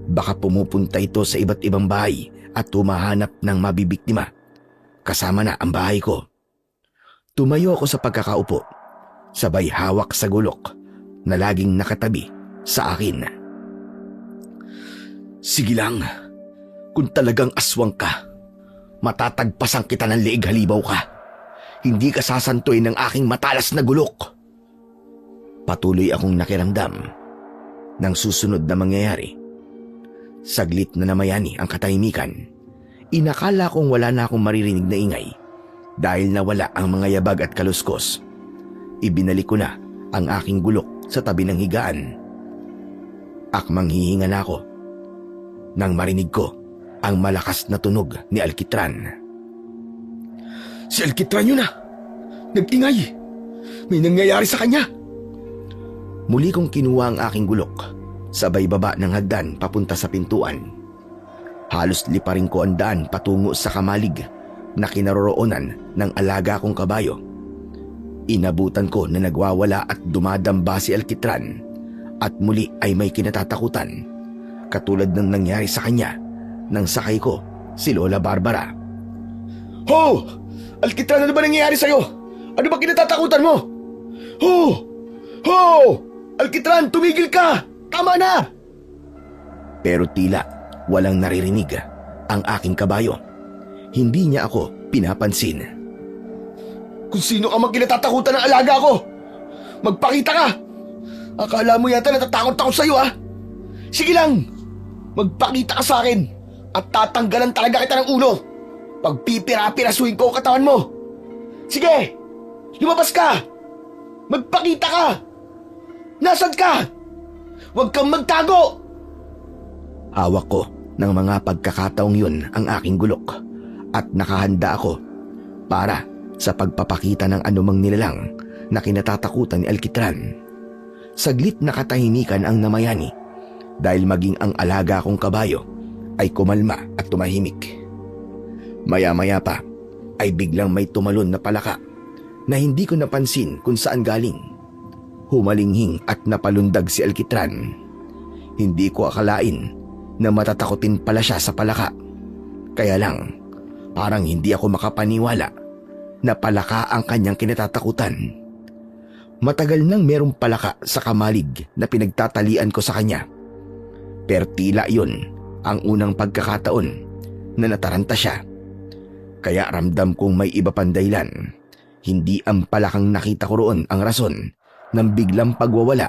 Baka pumupunta ito sa iba't ibang bahay at humahanap ng mabibiktima. Kasama na ang bahay ko. Tumayo ako sa pagkakaupo, sabay hawak sa gulok na laging nakatabi sa akin. Sige lang, kung talagang aswang ka, matatagpasan kita ng leeg halibaw ka. Hindi ka sasantuin ng aking matalas na gulok. Patuloy akong nakiramdam ng susunod na mangyayari. Saglit na namayani ang katahimikan. Inakala kong wala na akong maririnig na ingay dahil nawala ang mga yabag at kaluskos. Ibinalik ko na ang aking gulok sa tabi ng higaan. Akmang hihinga na ako nang marinig ko ang malakas na tunog ni Alkitran. Si Alkitran yun na! Nag-ingay! May nangyayari sa kanya! Muli kong kinuha ang aking gulok, sabay baba ng hagdan papunta sa pintuan. Halos liparin ko ang daan patungo sa kamalig na kinaroroonan ng alaga kong kabayo. Inabutan ko na nagwawala at dumadamba si Alkitran at muli ay may kinatatakutan, katulad ng nangyari sa kanya nang sakay ko si Lola Barbara. Ho! Alkitran, ano ba nangyayari sa'yo? Ano ba kinatatakutan mo? Ho! Ho! Alkitran, tumigil ka! Tama na! Pero tila walang naririnig ang aking kabayo. Hindi niya ako pinapansin. Kung sino ka magkinatatakutan ng alaga ko, magpakita ka! Akala mo yata natatakot ako sa'yo, ha? Sige lang! Magpakita ka sa akin at tatanggalan talaga kita ng ulo. Pagpipira-pirasuhin ko ang katawan mo. Sige! Lumabas ka! Magpakita ka! Nasaan ka? Huwag kang magtago! Hawak ko ng mga pagkakataong yun ang aking gulok at nakahanda ako para sa pagpapakita ng anumang nilalang na kinatatakutan ni Alkitran. Saglit na katahimikan ang namayani dahil maging ang alaga kong kabayo ay kumalma at tumahimik. Maya-maya pa ay biglang may tumalon na palaka na hindi ko napansin kung saan galing. Humalinghing at napalundag si Alkitran. Hindi ko akalain na matatakotin pala siya sa palaka. Kaya lang, parang hindi ako makapaniwala na palaka ang kanyang kinatatakutan. Matagal nang merong palaka sa kamalig na pinagtatalian ko sa kanya. Pero tila yun ang unang pagkakataon na nataranta siya. Kaya ramdam kong may iba pang dahilan. Hindi ang palakang nakita ko roon ang rason ng biglang pagwawala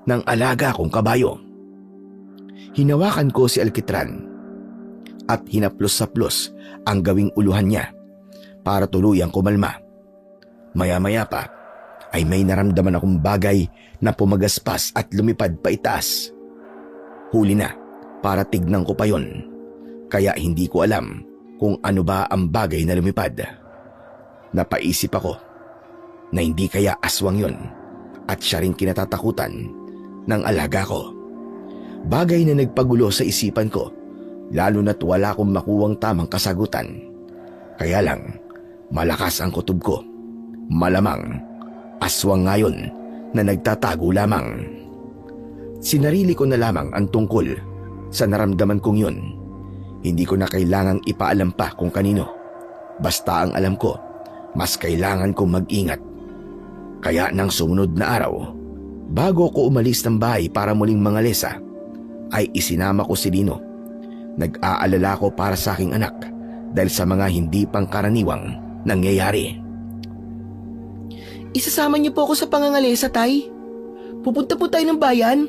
ng alaga kong kabayo. Hinawakan ko si Alkitran at hinaplos-saplos ang gawing uluhan niya para tuluyang kumalma. Maya-maya pa ay may naramdaman akong bagay na pumagaspas at lumipad pa itaas. Huli na para tignan ko pa yon, kaya hindi ko alam kung ano ba ang bagay na lumipad. Napaisip ako na hindi kaya aswang yon at siya rin kinatatakutan ng alaga ko. Bagay na nagpagulo sa isipan ko, lalo na't wala akong makuwang tamang kasagutan. Kaya lang, malakas ang kutob ko. Malamang, aswang ngayon na nagtatago lamang. Sinarili ko na lamang ang tungkol sa naramdaman kong yun. Hindi ko na kailangang ipaalam pa kung kanino. Basta ang alam ko mas kailangan kong mag-ingat. Kaya nang sumunod na araw, bago ko umalis ng bahay para muling mangalesa, ay isinama ko si Lino. Nag-aalala ko para sa aking anak dahil sa mga hindi pangkaraniwang nangyayari. Isasama niyo po ako sa pangangalesa, Tay. Pupunta po tayo ng bayan.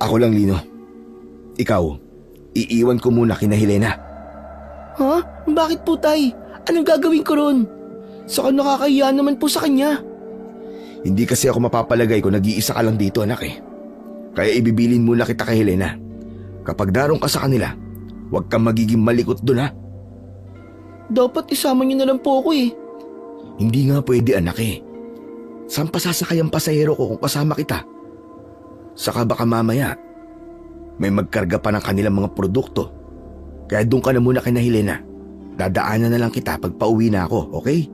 Ako lang, Lino. Ikaw, iiwan ko muna kina Helena. Ha? Bakit po, Tay? Anong gagawin ko ron? Saka nakakahiya naman po sa kanya. Hindi kasi ako mapapalagay kung nag-iisa ka lang dito, anak eh. Kaya ibibilin muna kita kay Helena. Kapag darong ka sa kanila, huwag kang magiging malikot doon, ha? Dapat isama niyo na lang po ako eh. Hindi nga pwede, anak eh. Saan pa sasakay ang pasahero ko kung kasama kita? Saka baka mamaya, may magkarga pa ng kanilang mga produkto. Kaya doon ka na muna kina Helena. Dadaanan na lang kita pag pauwi na ako, okay?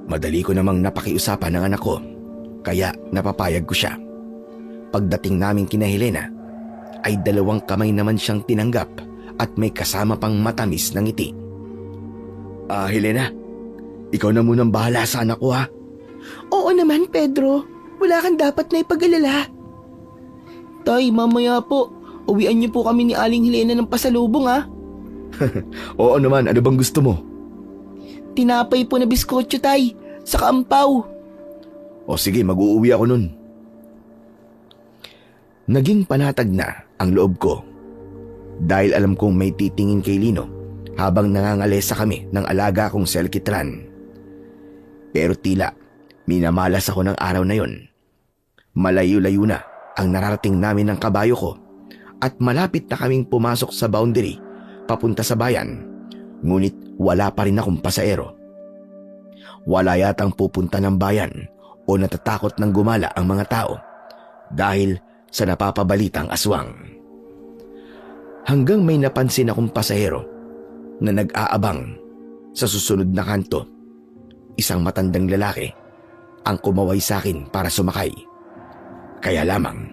Madali ko namang napakiusapan ng anak ko, kaya napapayag ko siya. Pagdating namin kina Helena, ay 2 kamay naman siyang tinanggap at may kasama pang matamis na ngiti. Helena, ikaw na munang bahala sa anak ko, ha? Oo naman, Pedro. Wala kang dapat na ipag-alala. Tay, mamaya po, uwian niyo po kami ni Aling Helena ng pasalubong, ha? Oo naman, ano bang gusto mo? Tinapay po na biskotso, Tay. Saka ampaw. O sige, mag-uuwi ako nun. Naging panatag na ang loob ko dahil alam kong may titingin kay Lino habang nangangalesa kami ng alaga kong si Alkitran. Pero tila minamalas ako ng araw na yon. Malayo-layo na ang nararating namin ng kabayo ko at malapit na kaming pumasok sa boundary papunta sa bayan, ngunit wala pa rin akong pasaero. Wala yatang pupunta ng bayan o natatakot ng gumala ang mga tao dahil sa napapabalitang aswang. Hanggang may napansin akong pasahero na nag-aabang sa susunod na kanto. Isang matandang lalaki ang kumaway sa akin para sumakay. Kaya lamang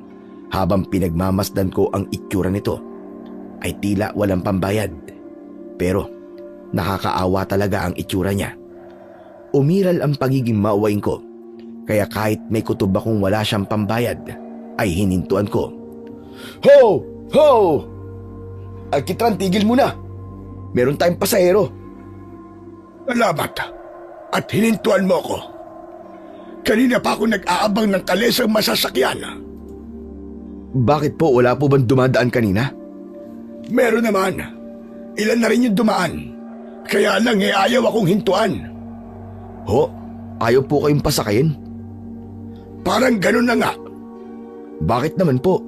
habang pinagmamasdan ko ang itsura nito ay tila walang pambayad. Pero nakakaawa talaga ang itsura niya. Umiral ang pagiging maawain ko, kaya kahit may kutob akong wala siyang pambayad ay hinintuan ko. Ho! Ho! Alkitran, tigil muna! Meron tayong pasahero. Salamat. At hinintuan mo ko. Kanina pa ako nag-aabang ng kalesang masasakyan. Bakit po, wala po bang dumadaan kanina? Meron naman. Ilan na rin yung dumaan. Kaya lang ayaw akong hintuan. Ho? Ayaw po kayong pasakayin? Parang ganun na nga. Bakit naman po?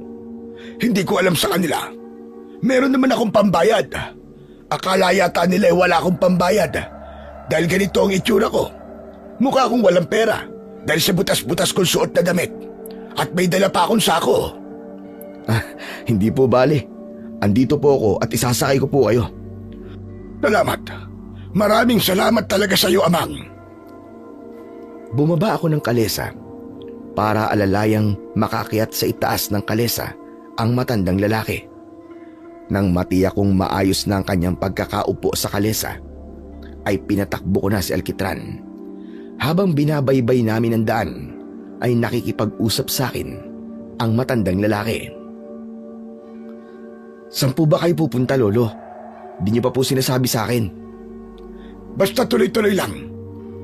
Hindi ko alam sa kanila. Meron naman akong pambayad. Akala yata nila wala akong pambayad. Dahil ganito ang itsura ko. Mukha akong walang pera. Dahil sa butas-butas kong suot na damit. At may dala pa akong sako. Hindi po bale. Andito po ako at isasakay ko po kayo. Salamat. Maraming salamat talaga sa iyo, Amang. Bumaba ako ng kalesa para alalayang makakyat sa itaas ng kalesa ang matandang lalaki. Nang matiyak kong maayos na ang kanyang pagkakaupo sa kalesa, ay pinatakbo ko na si Alkitran. Habang binabaybay namin ang daan, ay nakikipag-usap sa akin ang matandang lalaki. Saan po ba kayo pupunta, Lolo? Di niyo pa po sinasabi sa akin. Basta tuloy-tuloy lang.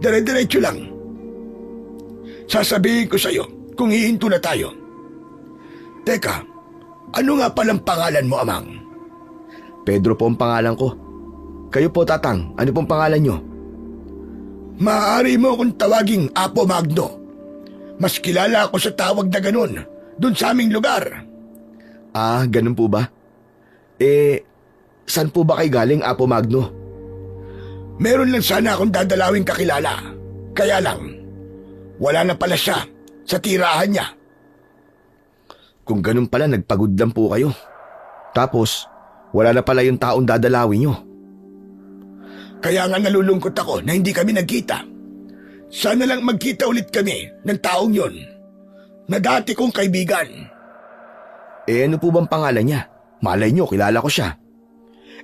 Dire-diretso lang. Sasabihin ko sa'yo kung hihinto na tayo. Teka, ano nga palang pangalan mo, Amang? Pedro po ang pangalan ko. Kayo po, Tatang. Ano pong pangalan nyo? Maaari mo akong tawaging Apo Magno. Mas kilala ako sa tawag na ganun dun sa aming lugar. Ganun po ba? Saan po ba kayo galing, Apo Magno? Meron lang sana akong dadalawing kakilala. Kaya lang, wala na pala siya sa tirahan niya. Kung ganun pala, nagpagod lang po kayo. Tapos, wala na pala yung taong dadalawin nyo. Kaya nga nalulungkot ako na hindi kami nagkita. Sana lang magkita ulit kami ng taong yon na dati kong kaibigan. Ano po bang pangalan niya? Malay nyo, kilala ko siya.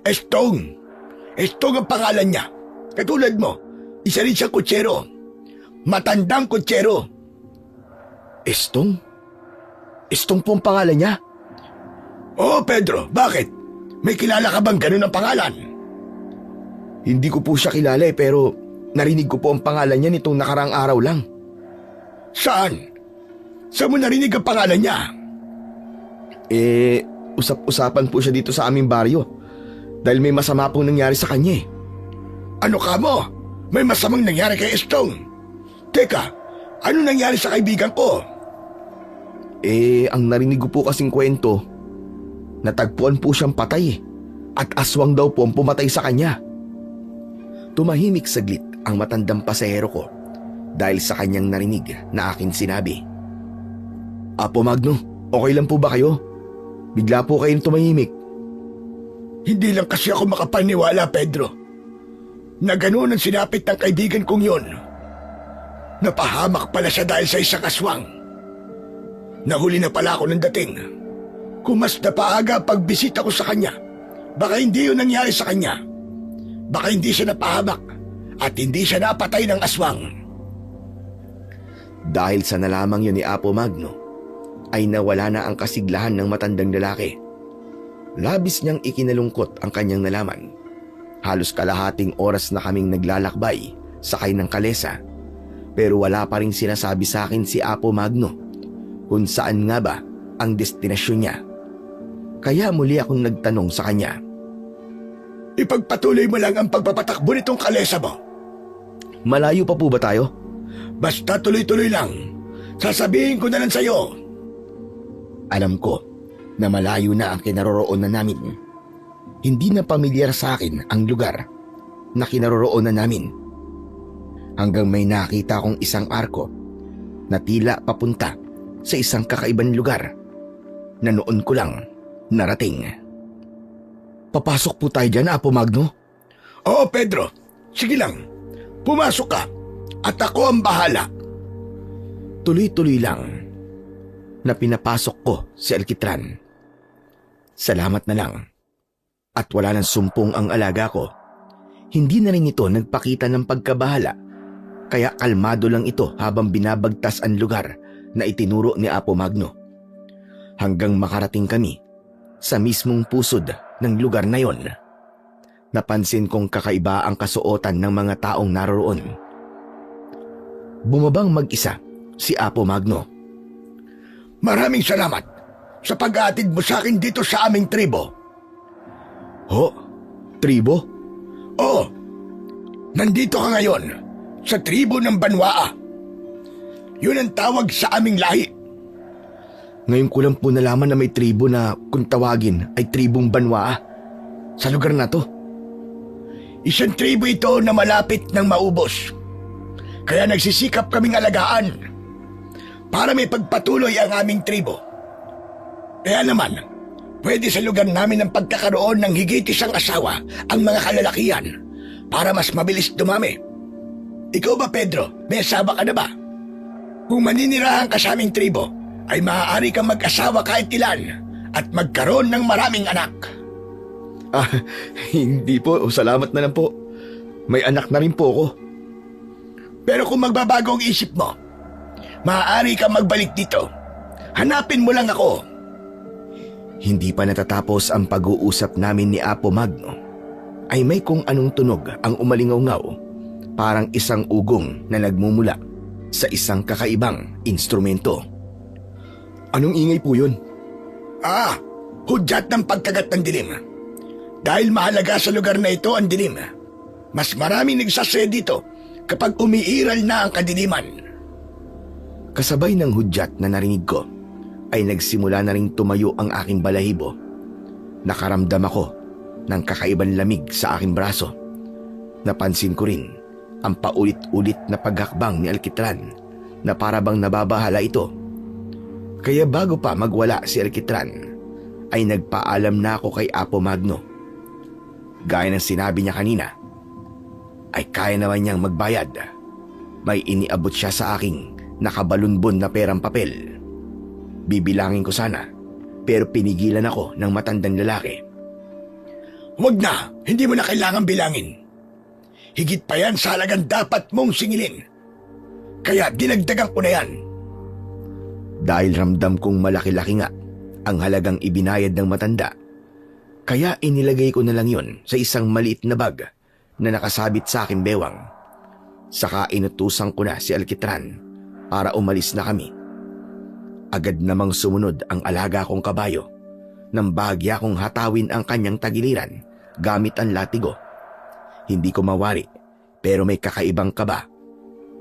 Estong. Estong ang pangalan niya. Katulad mo, Isa rin siyang kutsero. Matandang kutsero. Estong? Estong po ang pangalan niya? Oo, Pedro. Bakit? May kilala ka bang ganun ang pangalan? Hindi ko po siya kilala pero narinig ko po ang pangalan niya nitong nakarang araw lang. Saan? Saan mo narinig ang pangalan niya? Usap-usapan po siya dito sa aming baryo. Dahil may masama pong nangyari sa kanya eh. Ano ka mo? May masamang nangyari kay Estong. Teka, ano nangyari sa kaibigan ko? Ang narinig ko po kasing kwento, natagpuan po siyang patay at aswang daw po ang pumatay sa kanya. Tumahimik saglit ang matandang pasahero ko dahil sa kanyang narinig na akin sinabi. Apo Magno, okay lang po ba kayo? Bigla po kayong tumahimik. Hindi lang kasi ako makapaniwala, Pedro, na ganoon ang sinapit ng kaibigan kong yon. Napahamak pala siya dahil sa isang aswang. Nahuli na pala ako ng dating. Kung mas napaaga pagbisita ko sa kanya, baka hindi yun nangyari sa kanya. Baka hindi siya napahamak at hindi siya napatay ng aswang. Dahil sa nalamang yun ni Apo Magno, ay nawala na ang kasiglahan ng matandang lalaki. Labis niyang ikinalungkot ang kanyang nalaman. Halos kalahating oras na kaming naglalakbay sakay ng kalesa, pero wala pa rin sinasabi sa akin si Apo Magno kung saan nga ba ang destinasyon niya. Kaya muli akong nagtanong sa kanya. Ipagpatuloy mo lang ang pagpapatakbo nitong kalesa mo. Malayo pa po ba tayo? Basta tuloy-tuloy lang. Sasabihin ko na lang sa'yo. Alam ko na malayo na ang kinaroroonan namin. Hindi na pamilyar sa akin ang lugar na kinaroroonan namin. Hanggang may nakita kong isang arko na tila papunta sa isang kakaibang lugar na noon ko lang narating. Papasok po tayo dyan, Apo Magno? Oo, Pedro. Sige lang. Pumasok ka at ako ang bahala. Tuloy-tuloy lang na pinapasok ko si Alkitran. Salamat na lang. At wala nang sumpong ang alaga ko. Hindi na rin ito nagpakita ng pagkabahala, kaya kalmado lang ito habang binabagtas ang lugar na itinuro ni Apo Magno. Hanggang makarating kami sa mismong pusod ng lugar na yon. Napansin kong kakaiba ang kasuotan ng mga taong naroroon. Bumabang mag-isa si Apo Magno. Maraming salamat sa pag-aatid mo sa akin dito sa aming tribo. Ho? Tribo? Oo. Nandito ka ngayon sa tribo ng Banwaa. Yun ang tawag sa aming lahi. Ngayon ko lang po nalaman na may tribo na kung tawagin ay tribong Banwaa sa lugar na to. Isang tribo ito na malapit ng maubos. Kaya nagsisikap kaming alagaan para may pagpatuloy ang aming tribo. Kaya naman, pwede sa lugar namin ang pagkakaroon ng higit isang asawa ang mga kalalakihan para mas mabilis dumami. Ikaw ba, Pedro? May asawa ka na ba? Kung maninirahan ka sa aming tribo, ay maaari kang mag-asawa kahit ilan at magkaroon ng maraming anak. Hindi po. Salamat na lang po. May anak na rin po ako. Pero kung magbabago ang isip mo, maaari kang magbalik dito. Hanapin mo lang ako. Hindi pa natatapos ang pag-uusap namin ni Apo Magno, ay may kung anong tunog ang umalingaw-ngaw, parang isang ugong na nagmumula sa isang kakaibang instrumento. Anong ingay po yun? Hudyat ng pagkagat ng dilim. Dahil mahalaga sa lugar na ito ang dilim, mas maraming nagsasaya dito kapag umiiral na ang kadiliman. Kasabay ng hudyat na narinig ko, ay nagsimula na ring tumayo ang aking balahibo. Nakaramdam ako ng kakaibang lamig sa aking braso. Napansin ko rin ang paulit-ulit na paghakbang ni Alkitran na parabang nababahala ito. Kaya bago pa magwala si Alkitran, ay nagpaalam na ako kay Apo Magno. Gaya ng sinabi niya kanina, ay kaya naman niyang magbayad. May iniabot siya sa aking nakabalunbon na perang papel. Bibilangin ko sana, pero pinigilan ako ng matandang lalaki. Huwag na, hindi mo na kailangan bilangin. Higit pa yan sa halagang dapat mong singilin. Kaya dinagdagan ko na yan. Dahil ramdam kong malaki-laki nga ang halagang ibinayad ng matanda, kaya inilagay ko na lang yon sa isang maliit na bag na nakasabit sa aking bewang. Saka inutusan ko na si Alkitran para umalis na kami. Agad namang sumunod ang alaga kong kabayo nang bahagya kong hatawin ang kanyang tagiliran gamit ang latigo. Hindi ko mawari pero may kakaibang kaba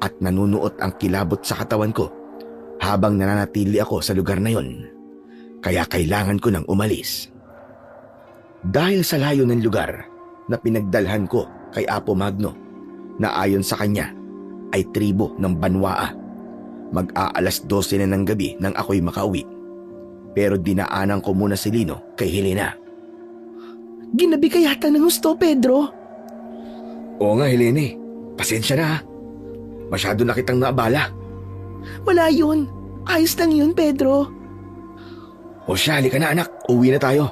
at nanunuot ang kilabot sa katawan ko habang nananatili ako sa lugar na yon. Kaya kailangan ko nang umalis. Dahil sa layo ng lugar na pinagdalhan ko kay Apo Magno na ayon sa kanya ay tribo ng Banwaa. Mag-aalas 12 na ng gabi nang ako'y makauwi. Pero dinaanan ko muna si Lino kay Helena. Ginabi ka yata ng gusto, Pedro. Oo nga, Helene. Pasensya na ha. Masyado na kitang naabala. Wala yun. Ayos lang yun, Pedro. O siya, halika na anak. Uwi na tayo.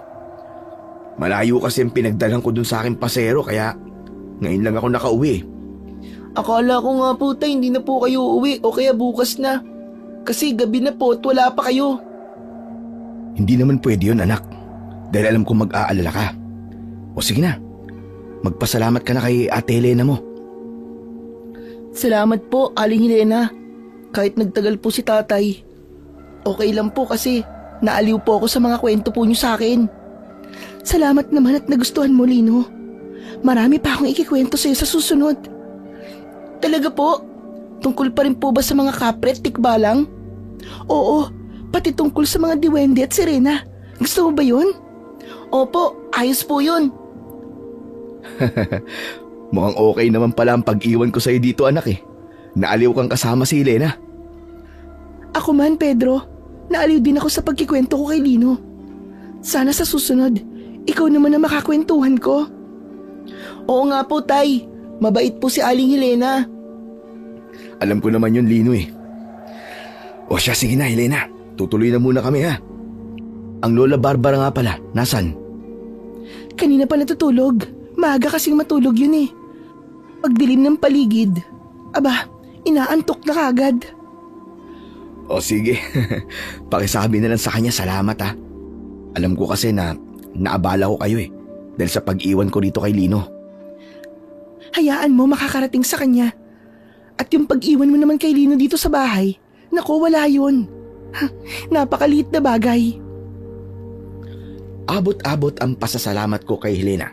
Malayo kasi ang pinagdalan ko dun sa aking pasero kaya ngayon lang ako nakauwi. Akala ko nga po tay, hindi na po kayo uuwi o kaya bukas na. Kasi gabi na po at wala pa kayo. Hindi naman pwede yun anak. Dahil alam kong mag-aalala ka. O sige na. Magpasalamat ka na kay Ate Helena mo. Salamat po, Aling Helena. Kahit nagtagal po si tatay. Okay lang po kasi naaliw po ako sa mga kwento po niyo sa akin. Salamat naman at nagustuhan mo, Lino. Marami pa akong ikikwento sa'yo sa susunod. Talaga po? Tungkol pa rin po ba sa mga kapre at tikbalang? Oo, pati tungkol sa mga diwende at sirena. Gusto mo ba yun? Opo, ayos po yun. Mukhang okay naman pala ang pag-iwan ko sa'yo dito anak eh. Naaliw kang kasama si Helena. Ako man, Pedro. Naaliw din ako sa pagkikwento ko kay Lino. Sana sa susunod, ikaw naman ang makakwentuhan ko. Oo nga po, Tay. Mabait po si Aling Helena. Alam ko naman yun, Lino eh. O siya, sige na Helena. Tutuloy na muna kami ha. Ang Lola Barbara nga pala, nasan? Kanina pa natutulog. Maaga kasing matulog yun eh. Pagdilim ng paligid, aba, inaantok na kagad. O sige, pakisabi na lang sa kanya salamat ha. Alam ko kasi na naabala ko kayo eh. Dahil sa pag-iwan ko rito kay Lino. Hayaan mo makakarating sa kanya. At yung pag-iwan mo naman kay Lino dito sa bahay, naku wala yun. Napakaliit na bagay. Abot-abot ang pasasalamat ko kay Helena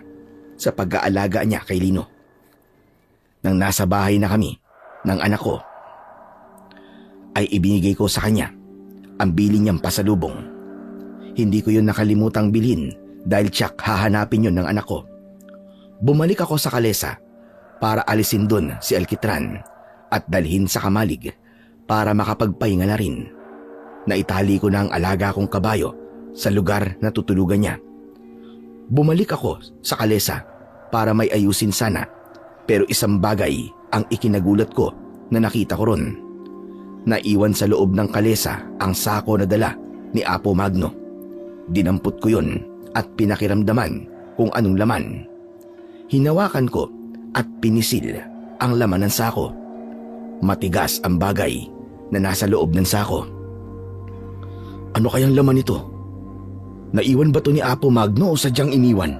sa pag-aalaga niya kay Lino. Nang nasa bahay na kami ng anak ko, ay ibinigay ko sa kanya ang bili niyang pasalubong. Hindi ko yun nakalimutang bilhin dahil tiyak hahanapin yun ng anak ko. Bumalik ako sa kalesa para alisin dun si Alkitran at dalhin sa kamalig para makapagpahinga na rin. Naitali ko na ang alaga kong kabayo sa lugar na tutulugan niya. Bumalik ako sa kalesa para may ayusin sana, pero isang bagay ang ikinagulat ko na nakita ko ron. Naiwan sa loob ng kalesa ang sako na dala ni Apo Magno. Dinampot ko yun at pinakiramdaman kung anong laman. Hinawakan ko at pinisil ang laman ng sako. Matigas ang bagay na nasa loob ng sako. Ano kayang laman nito? Naiwan ba to ni Apo Magno o sadyang iniwan?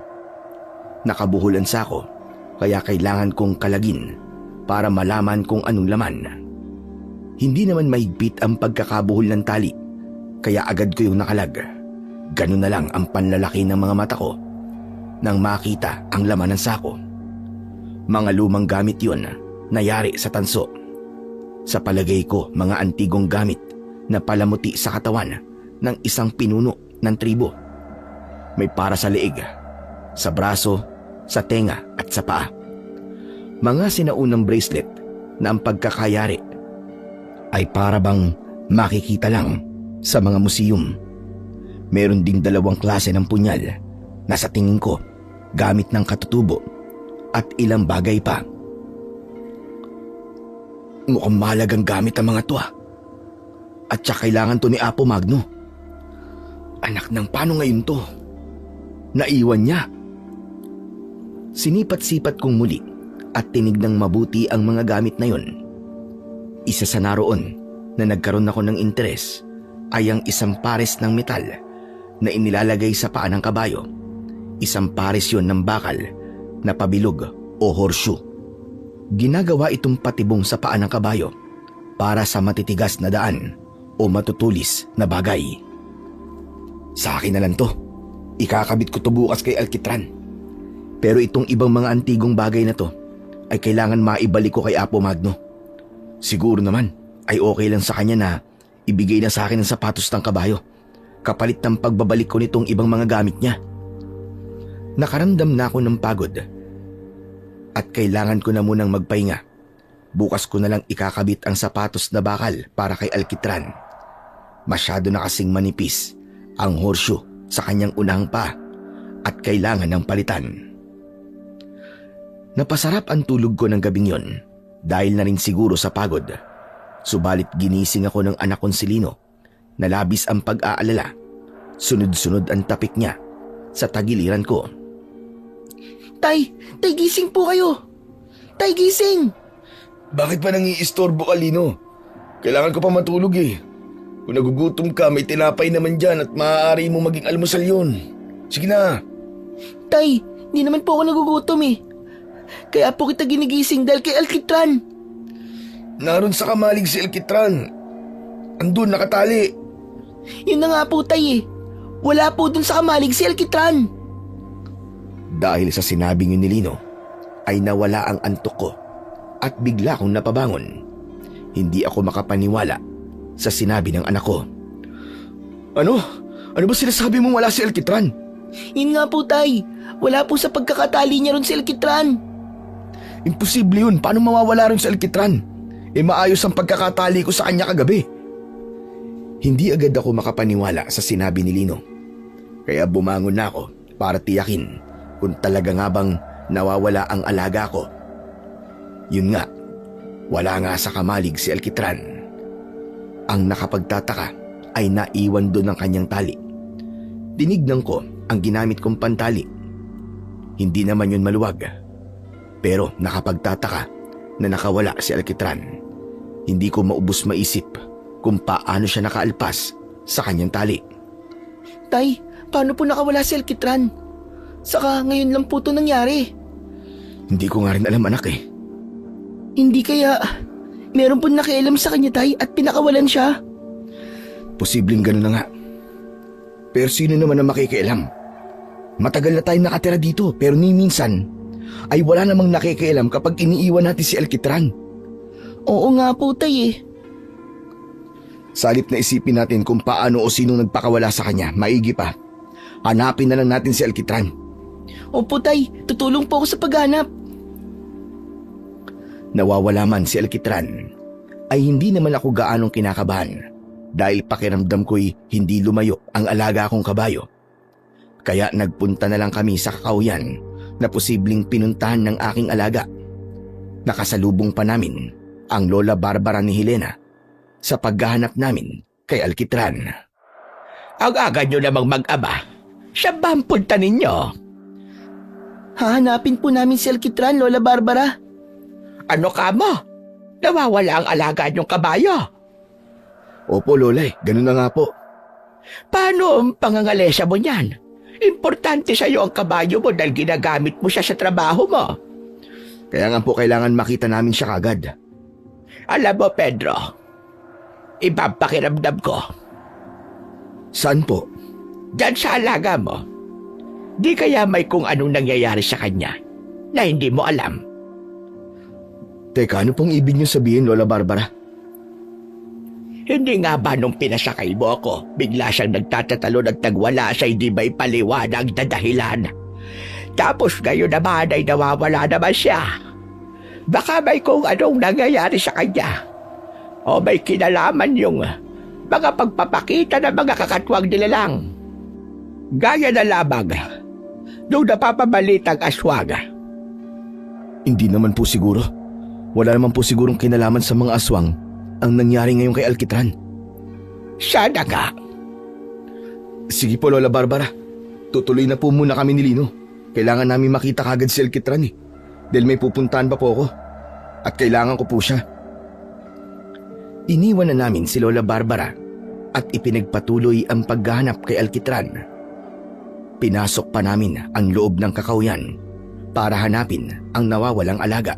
Nakabuhol ang sako kaya kailangan kong kalagin para malaman kung anong laman. Hindi naman mahigpit ang pagkakabuhol ng tali kaya agad ko yung nakalag. Ganun na lang ang panlalaki ng mga mata ko nang makita ang laman ng sako. Mga lumang gamit yun na yari sa tanso. Sa palagay ko, mga antigong gamit na palamuti sa katawan ng isang pinuno ng tribo. May para sa leeg, sa braso, sa tenga at sa paa. Mga sinaunang bracelet na ang pagkakayari ay para bang makikita lang sa mga museum. Meron ding dalawang klase ng punyal na sa tingin ko gamit ng katutubo at ilang bagay pa. Mukhang mahalagang gamit ang mga to ah. At siya kailangan to ni Apo Magno. Anak ng paano ngayon to? Naiwan niya. Sinipat-sipat kong muli at tinignang mabuti ang mga gamit na yun. Isa sa naroon na nagkaroon ako ng interes ay ang isang pares ng metal na inilalagay sa paa ng kabayo. Isang pares yun ng bakal na pabilog o horseshoe. Ginagawa itong patibong sa paa ng kabayo para sa matitigas na daan o matutulis na bagay. Sa akin na lang to. Ikakabit ko to bukas kay Alkitran. Pero itong ibang mga antigong bagay na to ay kailangan maibalik ko kay Apo Magno. Siguro naman ay okay lang sa kanya na ibigay na sa akin ang sapatos ng kabayo kapalit ng pagbabalik ko nitong ibang mga gamit niya. Nakaramdam na ako ng pagod at kailangan ko na munang magpahinga. Bukas ko na lang ikakabit ang sapatos na bakal para kay Alkitran. Masyado na kasing manipis ang horseshoe sa kanyang unahang paa at kailangan ng palitan. Napasarap ang tulog ko ng gabing yon dahil na rin siguro sa pagod. Subalit ginising ako ng anak kong si Lino na labis ang pag-aalala. Sunod-sunod ang tapik niya sa tagiliran ko. Tay gising po kayo. Tay, gising. Bakit pa nangiistorbo ka, Lino? Kailangan ko pa matulog eh. Kung nagugutom ka, may tinapay naman dyan at maaari mo maging almusal yun. Sige na. Tay, hindi naman po ako nagugutom eh. Kaya po kita ginigising dahil kay Alkitran. Naroon sa kamalig si Alkitran. Andun, nakatali. Yun na nga po, tay eh. Wala po dun sa kamalig si Alkitran. Dahil sa sinabing yun ni Lino, ay nawala ang antok ko at bigla akong napabangon. Hindi ako makapaniwala sa sinabi ng anak ko. Ano? Ano ba sinasabi mong wala si Alkitran? Yun nga po, tay. Wala po sa pagkakatali niya ron si Alkitran. Imposible yun. Paano mawawala rin si Alkitran? Maayos ang pagkakatali ko sa kanya kagabi. Hindi agad ako makapaniwala sa sinabi ni Lino. Kaya bumangon na ako para tiyakin kung talaga nga bang nawawala ang alaga ko. Yun nga, wala nga sa kamalig si Alkitran. Ang nakapagtataka ay naiwan doon ang kanyang tali. Tinignan ko ang ginamit kong pantali. Hindi naman yun maluwag. Pero nakapagtataka na nakawala si Alkitran. Hindi ko maubos maisip kung paano siya nakaalpas sa kanyang tali. Tay, paano po nakawala si Alkitran? Saka ngayon lang po ito nangyari. Hindi ko nga rin alam, anak eh. Hindi kaya meron po nakialam sa kanya, tay, at pinakawalan siya? Posibleng gano'n na nga. Pero sino naman ang makikialam? Matagal na tayong nakatira dito pero ni minsan ay wala namang nakikialam kapag iniiwan natin si Alkitran. Oo nga po, tay eh. Sa halip na isipin natin kung paano o sino nagpakawala sa kanya, maigi pa. Hanapin na lang natin si Alkitran. Opo, tay. Tutulong po ako sa paghanap. Nawawala man si Alkitran, ay hindi naman ako gaanong kinakabahan dahil pakiramdam ko'y hindi lumayo ang alaga kong kabayo. Kaya nagpunta na lang kami sa kakauyan na posibleng pinuntahan ng aking alaga. Nakasalubong pa namin ang Lola Barbara ni Helena sa paghahanap namin kay Alkitran. Ang aga nyo namang mag-ama. Siya ba ang punta ninyo? Hahanapin po namin si Alkitran, Lola Barbara. Ano ka mo? Nawawala ang alaga nyong kabayo. Opo, Lola, ganun na nga po. Paano ang pangangalesa mo niyan? Importante sa'yo ang kabayo mo dahil ginagamit mo siya sa trabaho mo. Kaya nga po kailangan makita namin siya kagad. Alam mo, Pedro, iba ang pakiramdam ko. Saan po? Diyan sa alaga mo. Di kaya may kung anong nangyayari sa kanya na hindi mo alam. Teka, ano pong ibig niyo sabihin, Lola Barbara? Hindi nga ba nung pinasakay mo ako, bigla siyang nagtatatalon at nagwala sa hindi may paliwanag na dahilan. Tapos ngayon naman ay nawawala naman siya. Baka may kung anong nangyayari sa kanya. O may kinalaman yung mga pagpapakita ng mga kakatwang nila lang. Gaya na lamang nung napapabalitang aswang. Hindi naman po siguro. Wala naman po sigurong kinalaman sa mga aswang ang nangyari ngayon kay Alkitran. Sana nga. Sige po, Lola Barbara. Tutuloy na po muna kami ni Lino. Kailangan namin makita kagad si Alkitran eh. dahil may pupuntahan pa po ako at kailangan ko po siya. Iniwan na namin si Lola Barbara at ipinagpatuloy ang paghahanap kay Alkitran. Pinasok pa namin ang loob ng kakauyan para hanapin ang nawawalang alaga.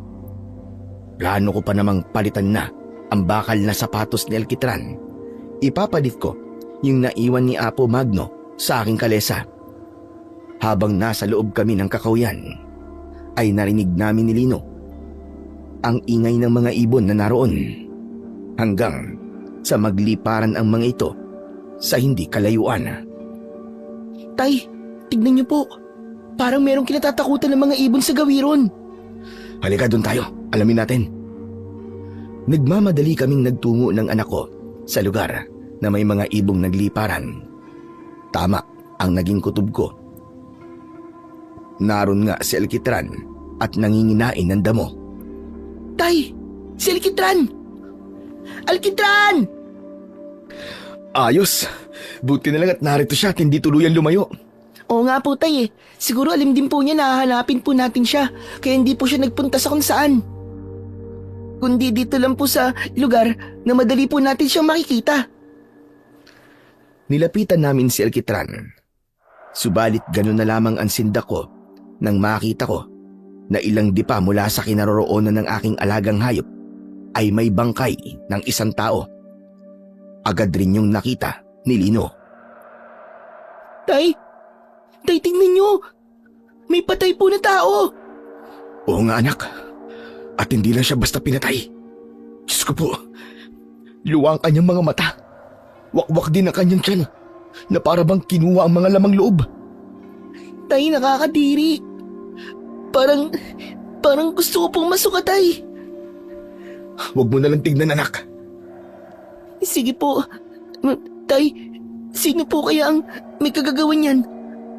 Plano ko pa namang palitan na ang bakal na sapatos ni Alkitran. Ipapalit ko yung naiwan ni Apo Magno sa aking kalesa. Habang nasa loob kami ng kakauyan, ay narinig namin ni Lino ang ingay ng mga ibon na naroon hanggang sa magliparan ang mga ito sa hindi kalayuan. Tay, tignan niyo po. Parang merong kinatatakutan ng mga ibon sa gawiron. Halika doon tayo, alamin natin. Nagmamadali kaming nagtungo ng anak ko sa lugar na may mga ibong nagliparan. Tama ang naging kutob ko. Naroon nga si Alkitran at nanginginain ng damo. Tay, si Alkitran! Alkitran! Ayos! Buti na lang at narito siya at hindi tuluyan lumayo. Oo nga po tay eh. Siguro alam din po niya na hahanapin po natin siya. Kaya hindi po siya nagpunta sa kung saan. Kundi dito lang po sa lugar na madali po natin siyang makikita. Nilapitan namin si Alkitran. Subalit ganun na lamang ang sindak ko nang makita ko na ilang dipa mula sa kinaroroonan ng aking alagang hayop ay may bangkay ng isang tao. Agad rin yung nakita ni Lino. Tay, tingnan niyo. May patay po na tao. Oo nga anak, at hindi lang siya basta pinatay. Diyos ko po, luwang kanyang mga mata. Wakwak din ang kanyang tiyan na para bang kinuha ang mga lamang loob. Tay, nakakadiri. Parang gusto ko pong masuka, tay. Huwag mo nalang tignan anak. Sige po. Tay, sino po kaya ang may kagagawan yan?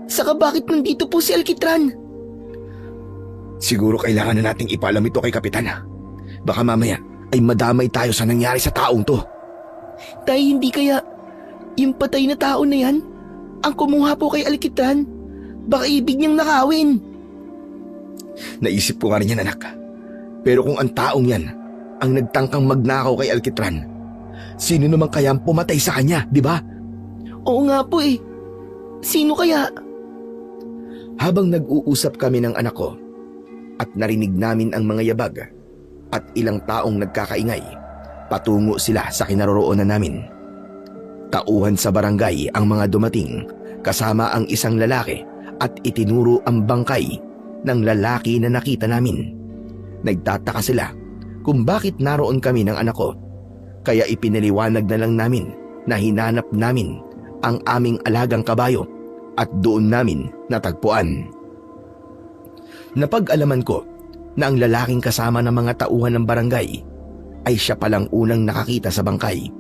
Saka bakit nandito po si Alkitran? Siguro kailangan na nating ipaalam ito kay Kapitan. Baka mamaya ay madamay tayo sa nangyari sa taong to. Tay, hindi kaya yung patay na tao na yan ang kumuha po kay Alkitran? Baka ibig niyang nakawin. Naisip ko nga rin yan anak. Pero kung ang taong yan ang nagtangkang magnakaw kay Alkitran, sino naman kaya ang pumatay sa kanya, di ba? Oo nga po eh. Sino kaya? Habang nag-uusap kami ng anak ko at narinig namin ang mga yabag at ilang taong nagkakaingay, patungo sila sa kinaroroonan namin. Tauhan sa barangay ang mga dumating kasama ang isang lalaki at itinuro ang bangkay ng lalaki na nakita namin. Nagtataka sila kung bakit naroon kami ng anak ko, kaya ipinaliwanag na lang namin na hinanap namin ang aming alagang kabayo at doon namin natagpuan. Napag-alaman ko na ang lalaking kasama ng mga tauhan ng barangay ay siya palang unang nakakita sa bangkay.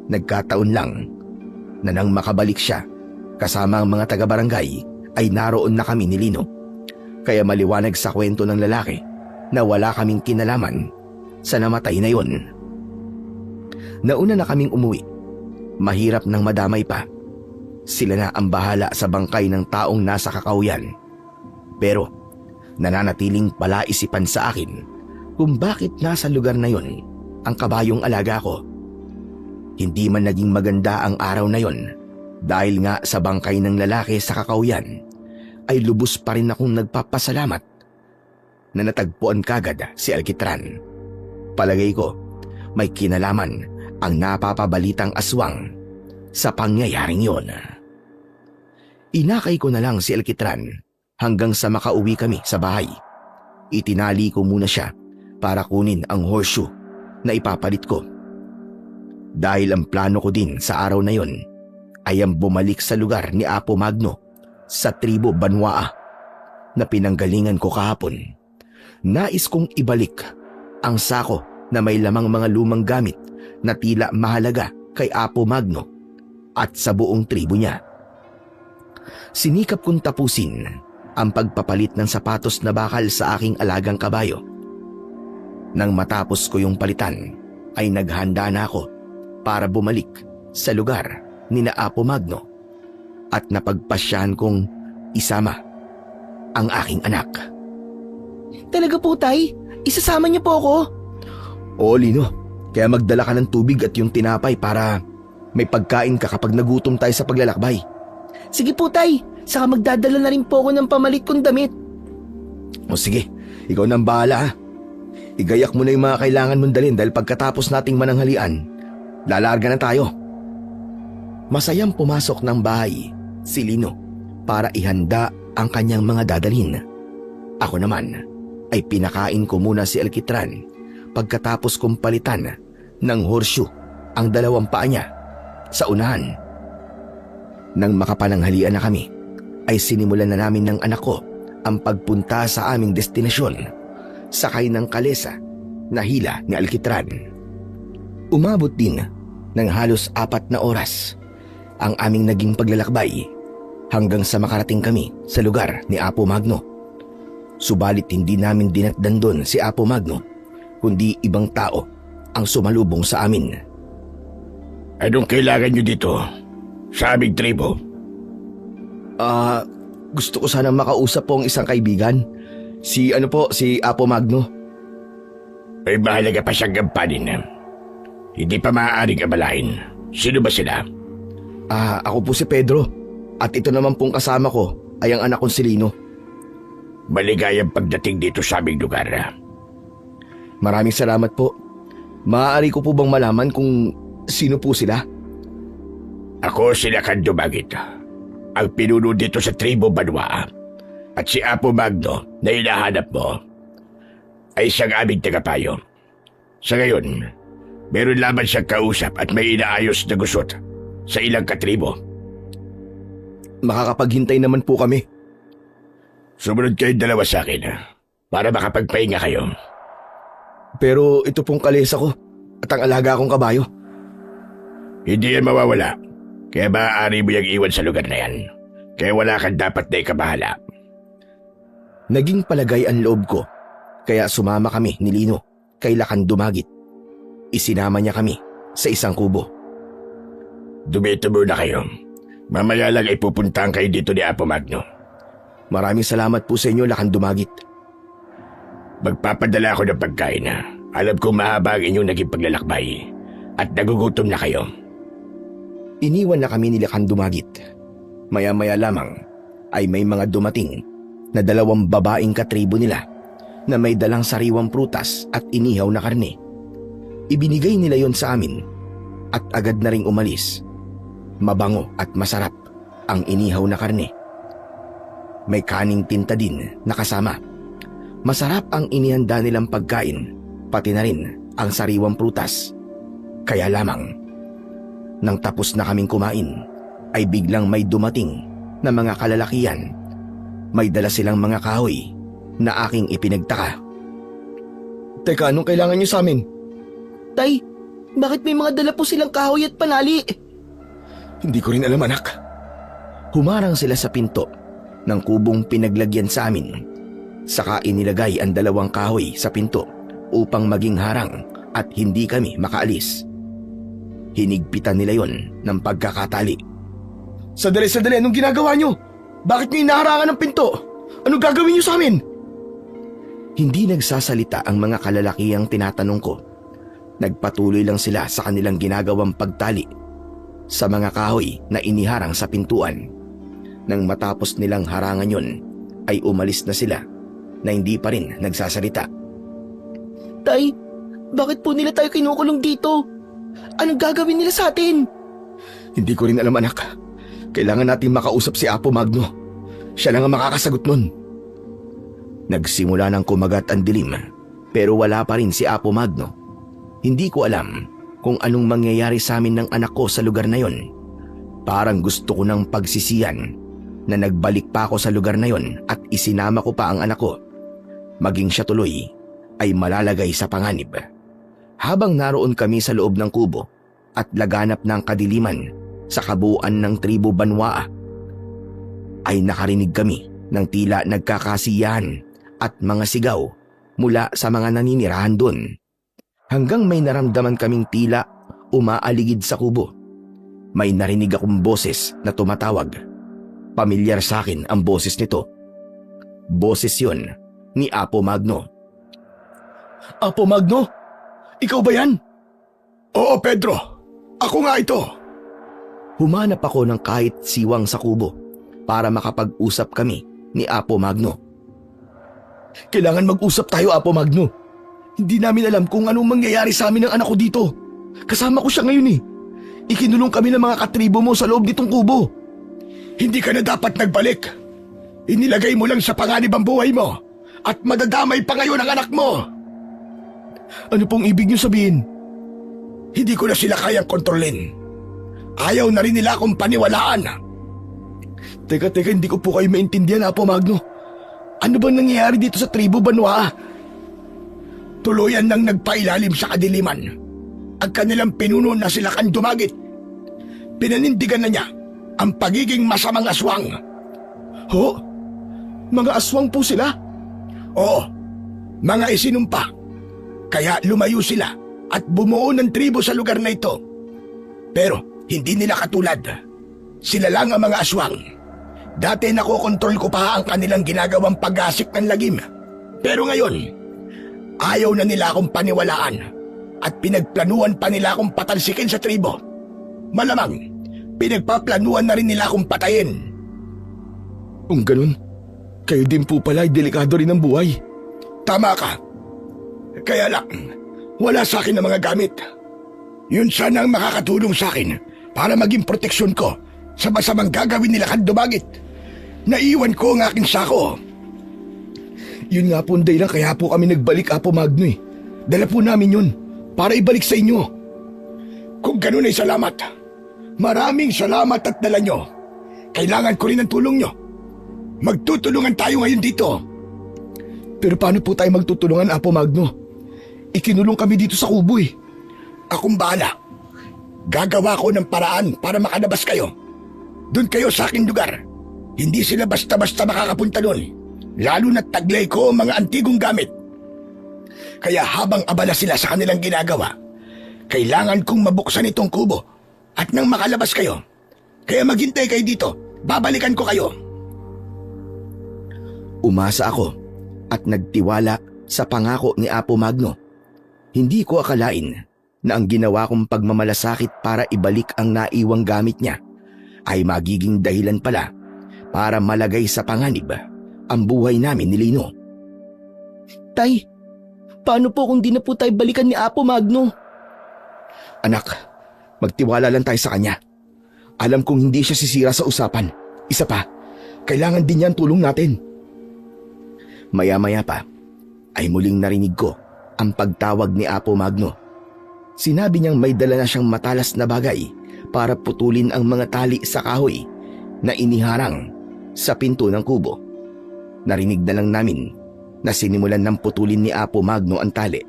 Nagkataon lang na nang makabalik siya kasama ang mga taga-barangay ay naroon na kami ni Lino. Kaya maliwanag sa kwento ng lalaki na wala kaming kinalaman sa namatay na yon. Nauna na kaming umuwi. Mahirap nang madamay pa. Sila na ang bahala sa bangkay ng taong nasa kakauyan. Pero nananatiling palaisipan sa akin kung bakit nasa lugar na yon ang kabayong alaga ko. Hindi man naging maganda ang araw na yon dahil nga sa bangkay ng lalaki sa kakauyan, ay lubos pa rin akong nagpapasalamat na natagpuan kagad si Alkitran. Palagay ko, may kinalaman ang napapabalitang aswang sa pangyayaring yon. Inakay ko na lang si Alkitran hanggang sa makauwi kami sa bahay. Itinali ko muna siya para kunin ang horseshoe na ipapalit ko. Dahil ang plano ko din sa araw na yon ay ang bumalik sa lugar ni Apo Magno sa tribo Banwaa na pinanggalingan ko kahapon. Nais kong ibalik ang sako na may lamang mga lumang gamit na tila mahalaga kay Apo Magno at sa buong tribo niya. Sinikap kong tapusin ang pagpapalit ng sapatos na bakal sa aking alagang kabayo. Nang matapos ko yung palitan, ay naghanda na ako para bumalik sa lugar ni na Apo Magno at napagpasyahan kong isama ang aking anak. Talaga po, Tay? Isasama niyo po ako? Oo, Lino. Kaya magdala ka ng tubig at yung tinapay para may pagkain ka kapag nagutom tayo sa paglalakbay. Sige po, Tay. Saka magdadala na rin po ako ng pamalit kong damit. O sige, ikaw nang bahala ha. Igayak mo na yung mga kailangan mong dalhin dahil pagkatapos nating mananghalian, lalarga na tayo. Masayang pumasok ng bahay si Lino para ihanda ang kanyang mga dadalhin. Ako naman ay pinakain ko muna si Alkitran pagkatapos kong palitan ng horseshoe ang dalawang paa niya sa unahan. Nang makapananghalian na kami, ay sinimulan na namin ng anak ko ang pagpunta sa aming destinasyon, sakay ng kalesa na hila ni Alkitran. Umabot din ng halos 4 na oras ang aming naging paglalakbay hanggang sa makarating kami sa lugar ni Apo Magno. Subalit hindi namin dinatdan doon si Apo Magno, kundi ibang tao ang sumalubong sa amin. Anong kailangan nyo dito? Sa aming tribo? Gusto ko sanang makausap po ang isang kaibigan. Si Apo Magno. May mahalaga pa siyang gampanin. Hindi pa maaaring abalahin. Sino ba sila? Ako po si Pedro. At ito naman pong kasama ko ay ang anak kong si Lino. Maligayang pagdating dito sa aming lugar. Maraming salamat po. Maaari ko po bang malaman kung sino po sila? Ako si Lakan Dumagit, ang pinuno dito sa tribo Banwa. At si Apo Magno na hinahanap mo ay siyang aming tagapayo. Sa ngayon, meron lamang siyang kausap at may inaayos na gusot sa ilang katribo. Makakapaghintay naman po kami. Sumunod kayong dalawa sa akin para makapagpahinga kayo. Pero ito pong kalesa ko at ang alaga kong kabayo. Hindi yan mawawala, kaya maaari mo yung iwan sa lugar na yan. Kaya wala kang dapat na ikabahala. Naging palagay ang loob ko, kaya sumama kami ni Lino kay Lakan Dumagit. Isinama niya kami sa isang kubo. Dumito muna kayo. Mamaya lang ay pupuntahan kayo dito ni Apo Magno. Maraming salamat po sa inyo, Lakan Dumagit. Magpapadala ako ng pagkain. Alam kong mahaba ang inyong naging paglalakbay at nagugutom na kayo. Iniwan na kami ni Lakan Dumagit. Maya-maya lamang ay may mga dumating na 2 babaeng katribo nila na may dalang sariwang prutas at inihaw na karne. Ibinigay nila yon sa amin at agad na ring umalis. Mabango at masarap ang inihaw na karne. May kaning tinta din na kasama. Masarap ang inihanda nilang pagkain, pati na rin ang sariwang prutas. Kaya lamang, nang tapos na kaming kumain, ay biglang may dumating na mga kalalakihan. May dala silang mga kahoy na aking ipinagtaka. Teka, anong kailangan niyo sa amin? Tay, bakit may mga dala po silang kahoy at panali? Hindi ko rin alam, anak. Humarang sila sa pinto ng kubong pinaglagyan sa amin. Saka inilagay ang 2 kahoy sa pinto upang maging harang at hindi kami makaalis. Hinigpitan nila yon ng pagkakatali. Sandali, anong ginagawa niyo? Bakit niyo inaharangan ng pinto? Ano gagawin niyo sa amin? Hindi nagsasalita ang mga kalalakihang tinatanong ko. Nagpatuloy lang sila sa kanilang ginagawang pagtali sa mga kahoy na iniharang sa pintuan. Nang matapos nilang harangan yon, ay umalis na sila na hindi pa rin nagsasalita. Tay, bakit po nila tayo kinukulong dito? Anong gagawin nila sa atin? Hindi ko rin alam, anak. Kailangan natin makausap si Apo Magno. Siya lang ang makakasagot nun. Nagsimula ng kumagat ang dilim, pero wala pa rin si Apo Magno. Hindi ko alam kung anong mangyayari sa amin ng anak ko sa lugar na yon. Parang gusto ko ng pagsisiyan na nagbalik pa ako sa lugar na yon at isinama ko pa ang anak ko. Maging siya tuloy ay malalagay sa panganib. Habang naroon kami sa loob ng kubo at laganap ng kadiliman sa kabuuan ng tribo Banwa, ay nakarinig kami ng tila nagkakasiyahan at mga sigaw mula sa mga naninirahan doon. Hanggang may naramdaman kaming tila umaaligid sa kubo. May narinig akong boses na tumatawag. Pamilyar sa akin ang boses nito. Boses yon ni Apo Magno. Apo Magno? Ikaw ba yan? Oo, Pedro. Ako nga ito. Humanap ako ng kahit siwang sa kubo para makapag-usap kami ni Apo Magno. Kailangan mag-usap tayo, Apo Magno. Hindi namin alam kung anong mangyayari sa amin ng anak ko dito. Kasama ko siya ngayon eh. Ikinulong kami ng mga katribo mo sa loob nitong kubo. Hindi ka na dapat nagbalik. Inilagay mo lang sa panganib ang buhay mo at madadamay pa ngayon ang anak mo. Ano pong ibig niyo sabihin? Hindi ko na sila kayang kontrolin. Ayaw na rin nila akong paniwalaan. Teka, hindi ko po kayo maintindihan, Apo Magno. Ano bang nangyayari dito sa tribo Banwa? Tuluyan nang nagpailalim sa kadiliman. Ang kanilang pinuno na sila kan dumagit. Pinanindigan na niya ang pagiging masamang aswang. Ho? Mga aswang po sila? Oo, mga isinumpa. Kaya lumayo sila at bumuo ng tribo sa lugar na ito. Pero hindi nila katulad. Sila lang ang mga aswang. Dati nakokontrol ko pa ang kanilang ginagawang pag-asik ng lagim. Pero ngayon, ayaw na nila akong paniwalaan at pinagplanuhan pa nila akong patalsikin sa tribo. Malamang, pinagpaplanuhan na rin nila akong patayin. Kung ganun, kayo din po pala ay delikado rin ang buhay. Tama ka. Kaya lang, wala sa akin ang mga gamit. Yun sana ang makakatulong sa akin para maging proteksyon ko sa masamang gagawin nila kan dumagit. Naiwan ko ang aking sako. Yun nga po ang dahilan kaya po kami nagbalik, Apo Magno eh. Dala po namin yun para ibalik sa inyo. Kung ganun ay salamat. Maraming salamat at dala nyo. Kailangan ko rin ng tulong nyo. Magtutulungan tayo ngayon dito. Pero paano po tayo magtutulungan, Apo Magno? Ikinulong kami dito sa kubo eh. Akong bahala. Gagawa ko ng paraan para makalabas kayo. Doon kayo sa aking lugar. Hindi sila basta-basta makakapunta doon. Lalo na't taglay ko ang mga antigong gamit. Kaya habang abala sila sa kanilang ginagawa, kailangan kong mabuksan itong kubo. At nang makalabas kayo, kaya maghintay kayo dito. Babalikan ko kayo. Umasa ako at nagtiwala sa pangako ni Apo Magno. Hindi ko akalain na ang ginawa kong pagmamalasakit para ibalik ang naiwang gamit niya ay magiging dahilan pala para malagay sa panganib ang buhay namin ni Lino. Tay, paano po kung di na po tayo balikan ni Apo Magno? Anak, magtiwala lang tayo sa kanya. Alam kong hindi siya sisira sa usapan. Isa pa, kailangan din niya ang tulong natin. Maya-maya pa ay muling narinig ko ang pagtawag ni Apo Magno. Sinabi niyang may dala na siyang matalas na bagay para putulin ang mga tali sa kahoy na iniharang sa pinto ng kubo. Narinig na lang namin na sinimulan ng putulin ni Apo Magno ang tali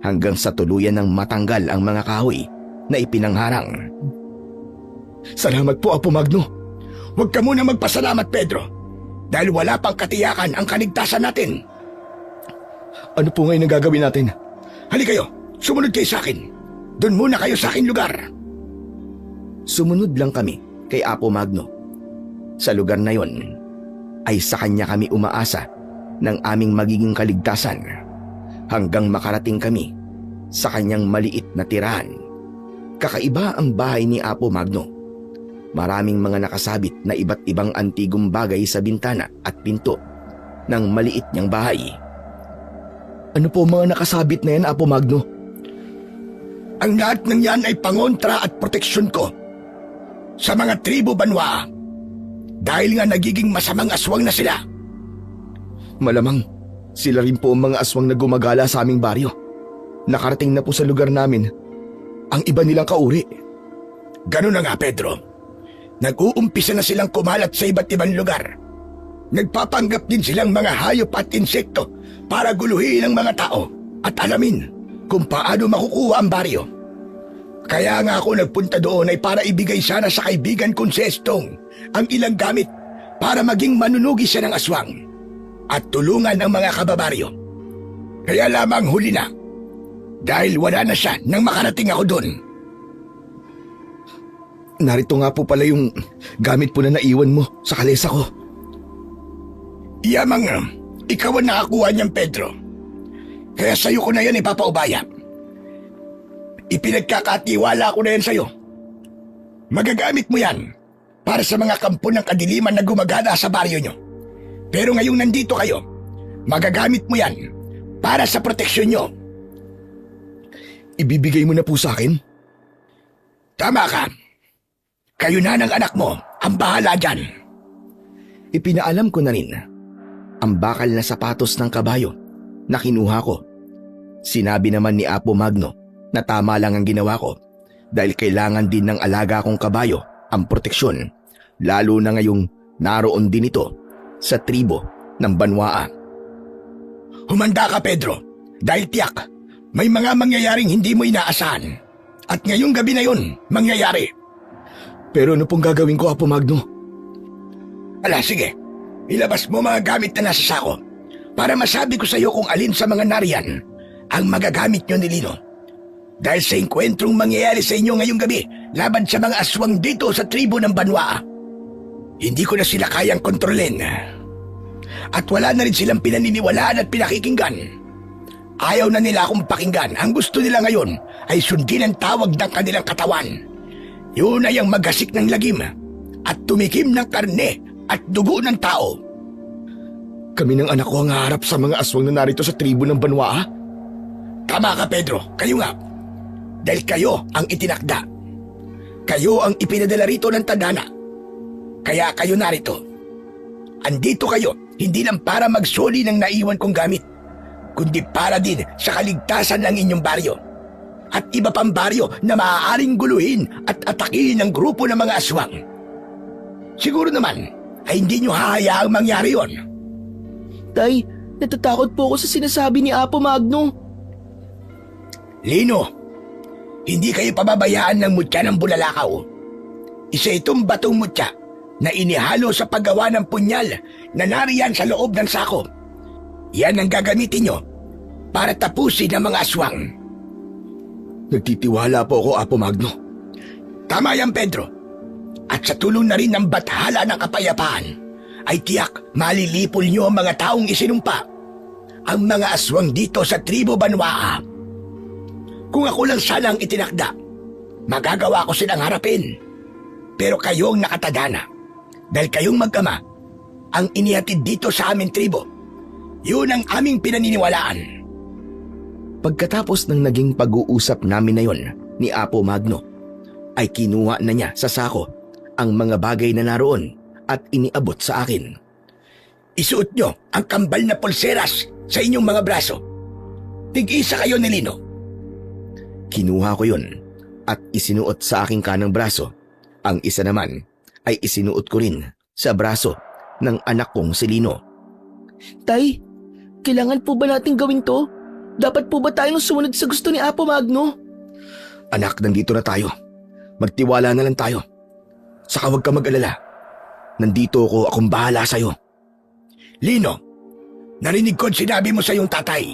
hanggang sa tuluyan ng matanggal ang mga kahoy na ipinangharang. Salamat po, Apo Magno. Huwag ka muna magpasalamat, Pedro. Dahil wala pang katiyakan ang kaligtasan natin. Ano po ngayon ang gagawin natin? Halika kayo, sumunod kayo sa akin. Doon muna kayo sa aking lugar. Sumunod lang kami kay Apo Magno. Sa lugar na yon ay sa kanya kami umaasa ng aming magiging kaligtasan hanggang makarating kami sa kanyang maliit na tirahan. Kakaiba ang bahay ni Apo Magno. Maraming mga nakasabit na iba't ibang antigong bagay sa bintana at pinto ng maliit niyang bahay. Ano po mga nakasabit na yan, Apo Magno? Ang lahat ng yan ay pangontra at proteksyon ko sa mga tribo Banwa dahil nga nagiging masamang aswang na sila. Malamang sila rin po ang mga aswang na gumagala sa aming baryo. Nakarating na po sa lugar namin ang iba nilang kauri. Ganun na nga, Pedro. Nag-uumpisa na silang kumalat sa iba't ibang lugar. Nagpapanggap din silang mga hayop at insekto para guluhin ang mga tao at alamin kung paano makukuha ang baryo. Kaya nga ako nagpunta doon ay para ibigay sana sa kaibigan kong si Estong ang ilang gamit para maging manunugi siya ng aswang at tulungan ang mga kababaryo. Kaya lamang huli na dahil wala na siya nang makarating ako doon. Narito nga po pala yung gamit po na naiwan mo sa kalesa ko. Yamang, Ikaw ang nakakuha niyan, Pedro. Kaya sa'yo ko na yan ipapaubaya. Ipinagkakatiwala ko na yan sa'yo. Magagamit mo yan para sa mga kampo ng kadiliman na gumagana sa baryo nyo. Pero ngayong nandito kayo, magagamit mo yan para sa proteksyon nyo. Ibibigay mo na po sa akin? Tama ka. Kayo na ng anak mo ang bahala dyan. Ipinaalam ko na rin ang bakal na sapatos ng kabayo na kinuha ko. Sinabi naman ni Apo Magno na tama lang ang ginawa ko dahil kailangan din ng alaga kong kabayo ang proteksyon, lalo na ngayong naroon din ito sa tribo ng Banwaa. Humanda ka, Pedro, dahil tiyak may mga mangyayaring hindi mo inaasahan. At ngayong gabi na yun, mangyayari. Pero ano pong gagawin ko, Apo Magno? Ala, sige. Ilabas mo mga gamit na nasa sako para masabi ko sa iyo kung alin sa mga nariyan ang magagamit nyo ni Lino. Dahil sa engkwentrong mangyayari sa inyo ngayong gabi laban sa mga aswang dito sa tribo ng Banwaa, hindi ko na sila kayang kontrolin. At wala na rin silang pinaniniwalaan at pinakikinggan. Ayaw na nila akong pakinggan. Ang gusto nila ngayon ay sundin ang tawag ng kanilang katawan. Yun ay ang maghasik ng lagim at tumikim ng karne at dugo ng tao. Kami ng anak ko ang haharap sa mga aswang na narito sa tribo ng Banwaa? Tama ka, Pedro. Kayo nga. Dahil kayo ang itinakda. Kayo ang ipinadala rito ng tadhana. Kaya kayo narito. Andito kayo, hindi lang para magsoli ng naiwan kong gamit, kundi para din sa kaligtasan ng inyong baryo. At iba pang baryo na maaaring guluhin at atakihin ng grupo ng mga aswang. Siguro naman ay hindi nyo hahayaang mangyari yon. Tay, natatakot po ako sa sinasabi ni Apo Magno. Lino, hindi kayo pababayaan ng mutya ng bulalakaw. Isa itong batong mutya na inihalo sa paggawa ng punyal na nariyan sa loob ng sako. Yan ang gagamitin nyo para tapusin ang mga aswang. Nagtitiwala po ako, Apo Magno. Tama yan, Pedro. At sa tulong na rin ng bathala ng kapayapaan, ay tiyak malilipol nyo ang mga taong isinumpa, ang mga aswang dito sa tribo Banwaa. Kung ako lang sana ang itinakda, magagawa ko silang harapin. Pero kayong nakatadhana, dahil kayong mag-ama, ang inihatid dito sa aming tribo. Yun ang aming pinaniniwalaan. Pagkatapos ng naging pag-uusap namin na yon ni Apo Magno, ay kinuha na niya sa sako ang mga bagay na naroon at iniabot sa akin. Isuot nyo ang kambal na pulseras sa inyong mga braso. Tig-isa kayo ni Lino. Kinuha ko yon at isinuot sa aking kanang braso. Ang isa naman ay isinuot ko rin sa braso ng anak kong si Lino. Tay, kailangan po ba natin gawin to? Dapat po ba tayong sumunod sa gusto ni Apo Magno? Anak, nandito na tayo. Magtiwala na lang tayo. Saka huwag ka mag-alala. Nandito akong bahala sa'yo. Lino, narinig ko ang sinabi mo sa iyong tatay.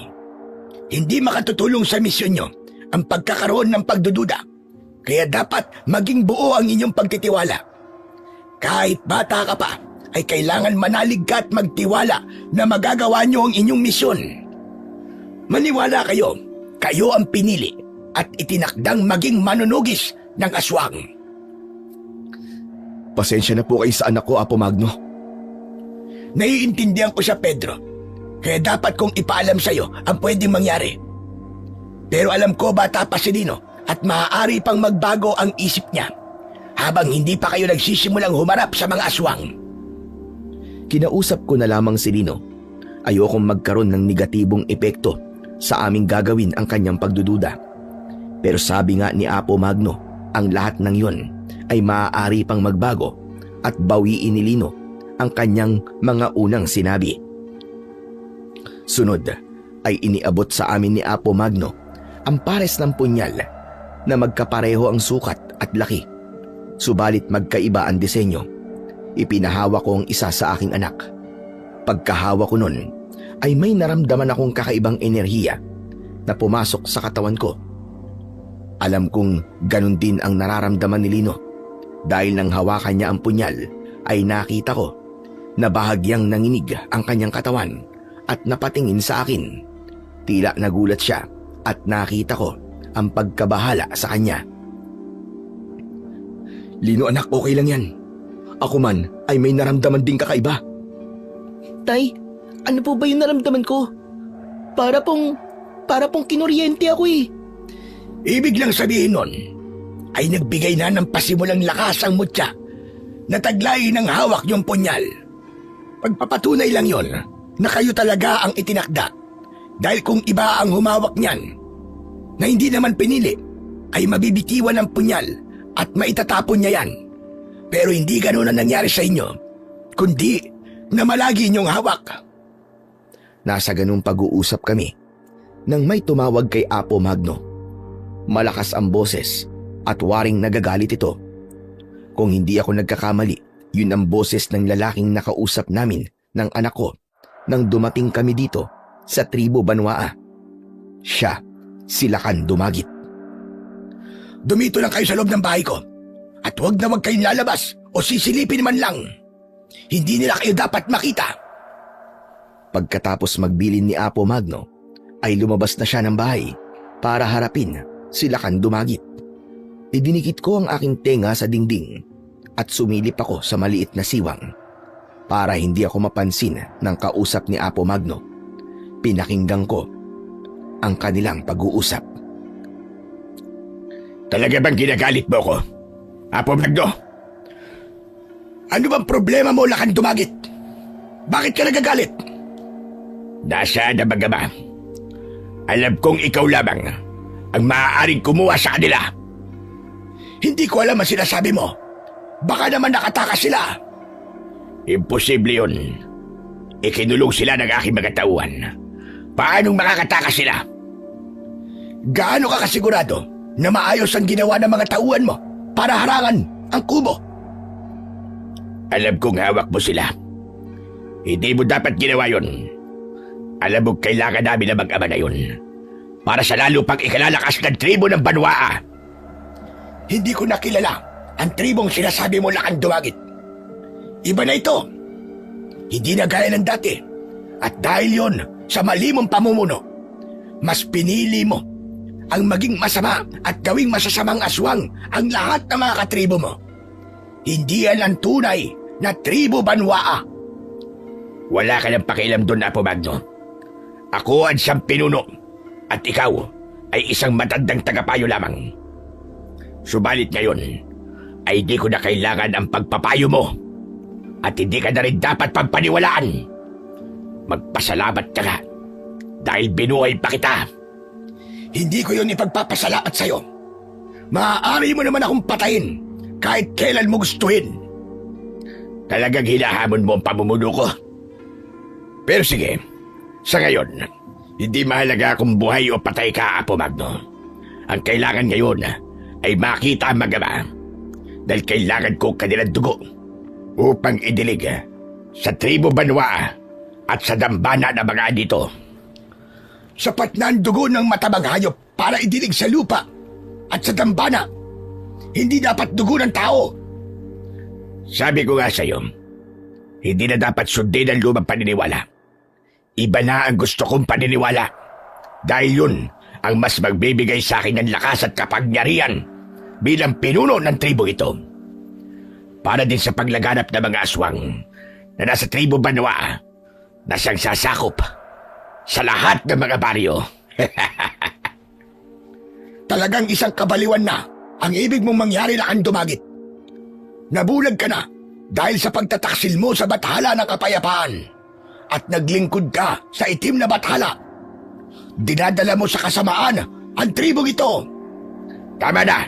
Hindi makatutulong sa misyon nyo ang pagkakaroon ng pagdududa. Kaya dapat maging buo ang inyong pagtitiwala. Kahit bata ka pa, ay kailangan manalig ka at magtiwala na magagawa nyo ang inyong misyon. Maniwala kayo, kayo ang pinili at itinakdang maging manunugis ng aswang. Pasensya na po kayo sa anak ko, Apo Magno. Naiintindihan ko siya, Pedro. Kaya dapat kong ipaalam sa iyo ang pwedeng mangyari. Pero alam ko bata pa si Lino at maaari pang magbago ang isip niya habang hindi pa kayo nagsisimulang humarap sa mga aswang. Kinausap ko na lamang si Lino. Ayokong magkaroon ng negatibong epekto sa aming gagawin ang kanyang pagdududa. Pero sabi nga ni Apo Magno, ang lahat ng yon ay maaari pang magbago at bawiin ni Lino ang kanyang mga unang sinabi. Sunod ay iniabot sa amin ni Apo Magno ang pares ng punyal na magkapareho ang sukat at laki. Subalit magkaiba ang disenyo. Ipinahawa ko ang isa sa aking anak. Pagkahawa ko nun ay may naramdaman akong kakaibang enerhiya na pumasok sa katawan ko. Alam kong ganun din ang nararamdaman ni Lino. Dahil nang hawakan niya ang punyal ay nakita ko na bahagyang nanginig ang kanyang katawan at napatingin sa akin. Tila nagulat siya at nakita ko ang pagkabahala sa kanya. Lino anak, okay lang yan. Ako man ay may naramdaman ding kakaiba. Tay, ano po ba yung naramdaman ko? Para pong kinuryente ako eh. Ibig lang sabihin nun, ay nagbigay na ng pasimulang lakas ang mutya na taglayin ng hawak niyong punyal. Pagpapatunay lang yon na kayo talaga ang itinakda. Dahil kung iba ang humawak niyan, na hindi naman pinili, ay mabibitiwan ng punyal at maitatapon niya yan. Pero hindi ganun ang nangyari sa inyo, kundi na malagi niyong hawak. Nasa ganung pag-uusap kami nang may tumawag kay Apo Magno. Malakas ang boses at waring nagagalit ito. Kung hindi ako nagkakamali, yun ang boses ng lalaking nakausap namin ng anak ko nang dumating kami dito sa Tribo Banwaa. Siya, si Lakan Dumagit. Dumito lang kayo sa loob ng bahay ko at huwag na huwag kayong lalabas o sisilipin man lang. Hindi nila kayo dapat makita. Pagkatapos magbilin ni Apo Magno, ay lumabas na siya ng bahay para harapin si Lakan Dumagit. Idinikit ko ang aking tenga sa dingding at sumilip ako sa maliit na siwang para hindi ako mapansin ng kausap ni Apo Magno. Pinakinggan ko ang kanilang pag-uusap. Talaga bang ginagalit mo ko, Apo Magno? Ano bang problema mo, Lakan Dumagit? Bakit ka nagagalit? Nasaan na baga ba? Alam kong ikaw lamang ang maaaring kumuha sa kanila. Hindi ko alam ang sinasabi mo. Baka naman nakatakas sila. Imposible yun. Ikinulong sila ng aking mga tauhan. Paanong makakatakas sila? Gaano ka kasigurado na maayos ang ginawa ng mga tauhan mo para harangan ang kubo? Alam kong hawak mo sila. Hindi mo dapat ginawa yun. Alam mo, kailangan namin na mag-ama na yun para sa lalo pang ikalalakas ng tribo ng Banwaa. Hindi ko nakilala ang tribong sinasabi mo, Lakan Dumagit. Iba na ito. Hindi na gaya ng dati. At dahil yon sa mali mong pamumuno, mas pinili mo ang maging masama at gawing masasamang aswang ang lahat ng mga katribo mo. Hindi yan ang tunay na tribo Banwaa. Wala ka ng pakialam doon, Apo Magno. Ako ang siyang pinuno at ikaw ay isang matandang tagapayo lamang. Subalit ngayon ay di ko na kailangan ang pagpapayo mo at hindi ka na rin dapat pampaniwalaan. Magpasalamat ka nga dahil binuhay pa kita. Hindi ko yun ipagpapasalamat sa'yo. Maaari mo naman akong patayin kahit kailan mo gustuhin. Talagang hinahamon mo ang pamumuno ko. Pero sige, sa ngayon, hindi mahalaga kung buhay o patay ka, Apo Magno. Ang kailangan ngayon ay makita ang mag-ama dahil kailangan ko kanilang dugo upang idilig sa tribo Banwaa at sa dambana na mga dito. Sapat na ang dugo ng matabang hayop para idilig sa lupa at sa dambana. Hindi dapat dugo ng tao. Sabi ko nga sa'yo, hindi na dapat sundin ang lumang paniniwala. Iba na ang gusto kong paniniwala dahil yun ang mas magbibigay sa akin ng lakas at kapangyarihan bilang pinuno ng tribo ito. Para din sa paglaganap ng mga aswang na nasa tribo Banwaa na siyang sasakop sa lahat ng mga baryo. Talagang isang kabaliwan na ang ibig mong mangyari, Lakan Dumagit. Nabulag ka na dahil sa pagtataksil mo sa bathala ng kapayapaan at naglingkod ka sa itim na bathala. Dinadala mo sa kasamaan ang tribong ito. Tama na.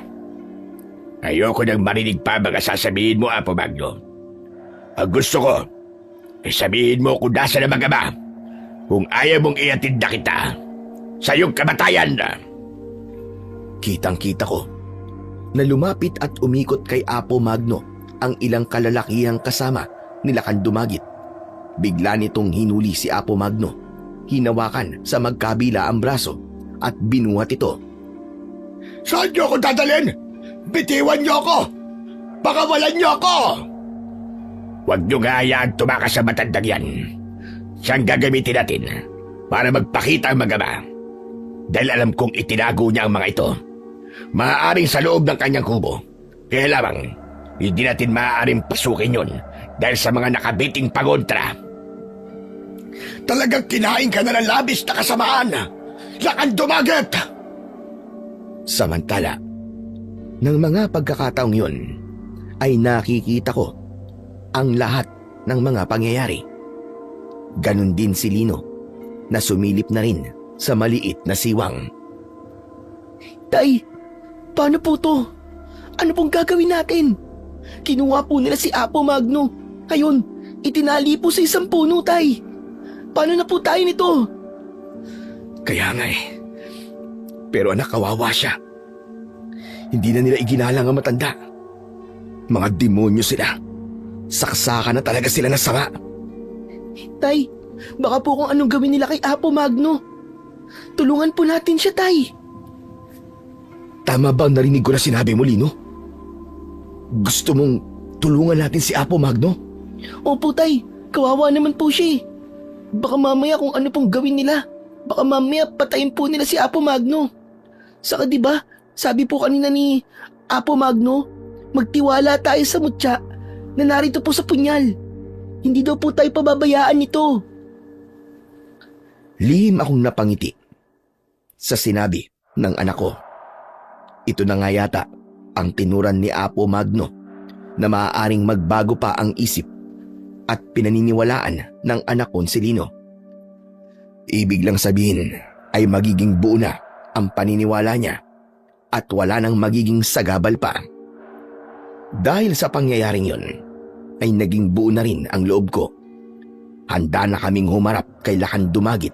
Ayoko nang marinig pa mga sasabihin mo, Apo Magno. Ang gusto ko ay sabihin mo kung nasa na mag-ama kung ayaw mong iatid na kita sa iyong kamatayan. Kitang-kita ko na lumapit at umikot kay Apo Magno ang ilang kalalakihang kasama ni Lakan Dumagit. Bigla nitong hinuli si Apo Magno, hinawakan sa magkabila ang braso at binuhat ito. Saan niyo ako dadalhin? Bitiwan niyo ako! Pakawalan niyo ako! Huwag niyo nga hayaan tumakas sa matandang yan. Siyang gagamitin natin para magpakita ang mag-ama. Dahil alam kong itinago niya ang mga ito. Maaaring sa loob ng kanyang kubo. Kaya lamang, hindi natin maaaring pasukin yun dahil sa mga nakabiting pagontra. Talagang kinain ka na ng labis na kasamaan. Lakan dumagat! Samantala, ng mga pagkakataong yun, ay nakikita ko ang lahat ng mga pangyayari. Ganon din si Lino na sumilip na rin sa maliit na siwang. Tay, paano po to? Ano pong gagawin natin? Kinuha po nila si Apo Magno. Ngayon, itinali po sa isang puno, Tay. Paano na po tayo nito? Kaya nga eh. Pero anak, kawawa siya. Hindi na nila iginalang ang matanda. Mga demonyo sila. Saksaka na talaga sila ng sanga. Tay, baka po kung anong gawin nila kay Apo Magno. Tulungan po natin siya, Tay. Tama ba ang narinig ko na sinabi mo, Lino? Gusto mong tulungan natin si Apo Magno? Opo, Tay. Kawawa naman po siya eh. Baka mamaya kung ano pong gawin nila. Baka mamaya patayin po nila si Apo Magno. Saka diba, sabi po kanina ni Apo Magno, magtiwala tayo sa mutya na narito po sa punyal. Hindi daw po tayo pababayaan nito. Lihim akong napangiti sa sinabi ng anak ko. Ito na nga yata ang tinuran ni Apo Magno na maaaring magbago pa ang isip at pinaniniwalaan ng anak kong si Lino. Ibig lang sabihin ay magiging buo na ang paniniwala niya at wala nang magiging sagabal pa. Dahil sa pangyayaring yon, ay naging buo na rin ang loob ko. Handa na kaming humarap kay Lakan Dumagit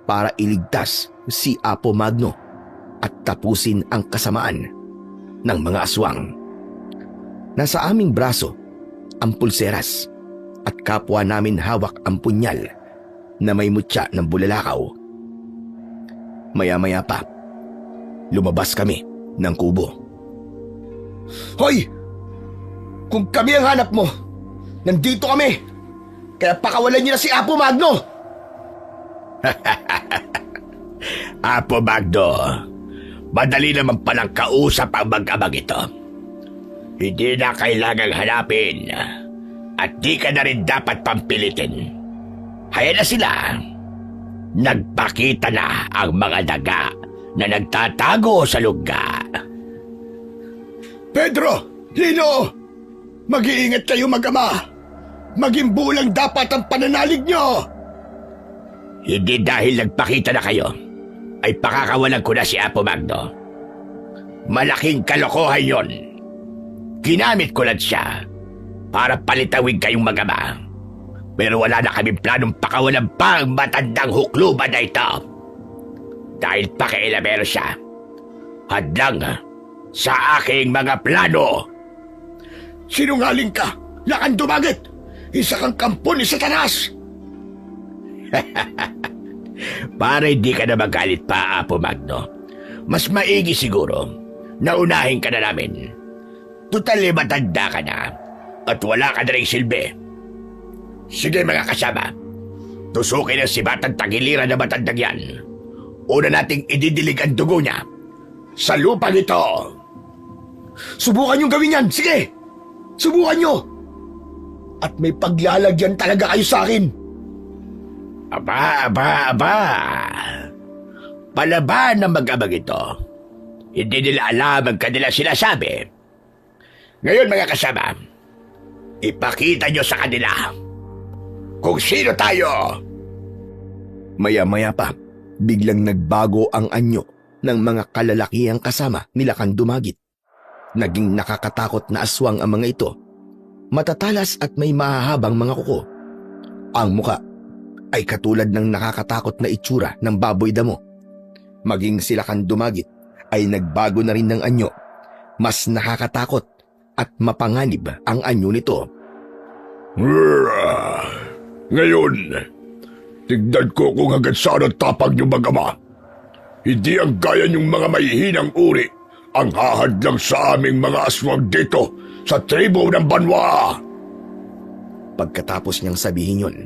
para iligtas si Apo Magno at tapusin ang kasamaan ng mga aswang. Nasa aming braso ang pulseras at kapwa namin hawak ang punyal na may mutya ng bulalakaw. Maya-maya pa, lumabas kami ng kubo. Hoy! Kung kami ang hanap mo, nandito kami! Kaya pakawalan niyo na si Apo Magno! Apo Magno, madali naman palang kausap ang mag-amang ito. Hindi na kailangang hanapin at di ka na rin dapat pampilitin. Hayaan na sila. Nagpakita na ang mga daga na nagtatago sa lugar. Pedro! Lino! Mag-iingat kayo mag-ama! Maging bulang dapat ang pananalig nyo! Hindi dahil nagpakita na kayo ay pakakawalan ko na si Apo Magno. Malaking kalokohan yon. Ginamit ko lang siya para palitawin kayong mag-ama. Pero wala na kaming planong pakawalan pa ang matandang hukluban na ito. Dahil pakialamero siya. Hadlang sa aking mga plano. Sinungaling ka! Lakan Dumagit! Isa kang kampo ni Satanas! Para hindi ka na magalit pa, Apo Magno. Mas maigi siguro na unahin ka na namin. Tutali matanda ka na at wala ka na rin silbi. Sige mga kasama, tusukin ang sibatang tagiliran na matandang yan. Una nating ididilig ang dugo niya sa lupang ito. Subukan niyong gawin yan! Sige! Subukan niyo! At may paglalagyan talaga kayo sa akin! Aba! Palaban ng mag-amang ito. Hindi nila alam ang kanila sinasabi. Ngayon mga kasama, ipakita nyo sa kanila kung sino tayo. Maya-maya pa, biglang nagbago ang anyo ng mga kalalakihang kasama ni Lakan Dumagit. Naging nakakatakot na aswang ang mga ito. Matatalas at may mahahabang mga kuko. Ang muka ay katulad ng nakakatakot na itsura ng baboy damo. Maging si Lakan Dumagit ay nagbago na rin ng anyo. Mas nakakatakot at mapanganib ang anyo nito. Ngayon, tignan ko kung hanggang saan ang tapang niyo mag-ama. Hindi ang gaya niyong mga mahihinang uri ang hahadlang sa aming mga aswang dito sa tribo ng Banwa. Pagkatapos niyang sabihin yon,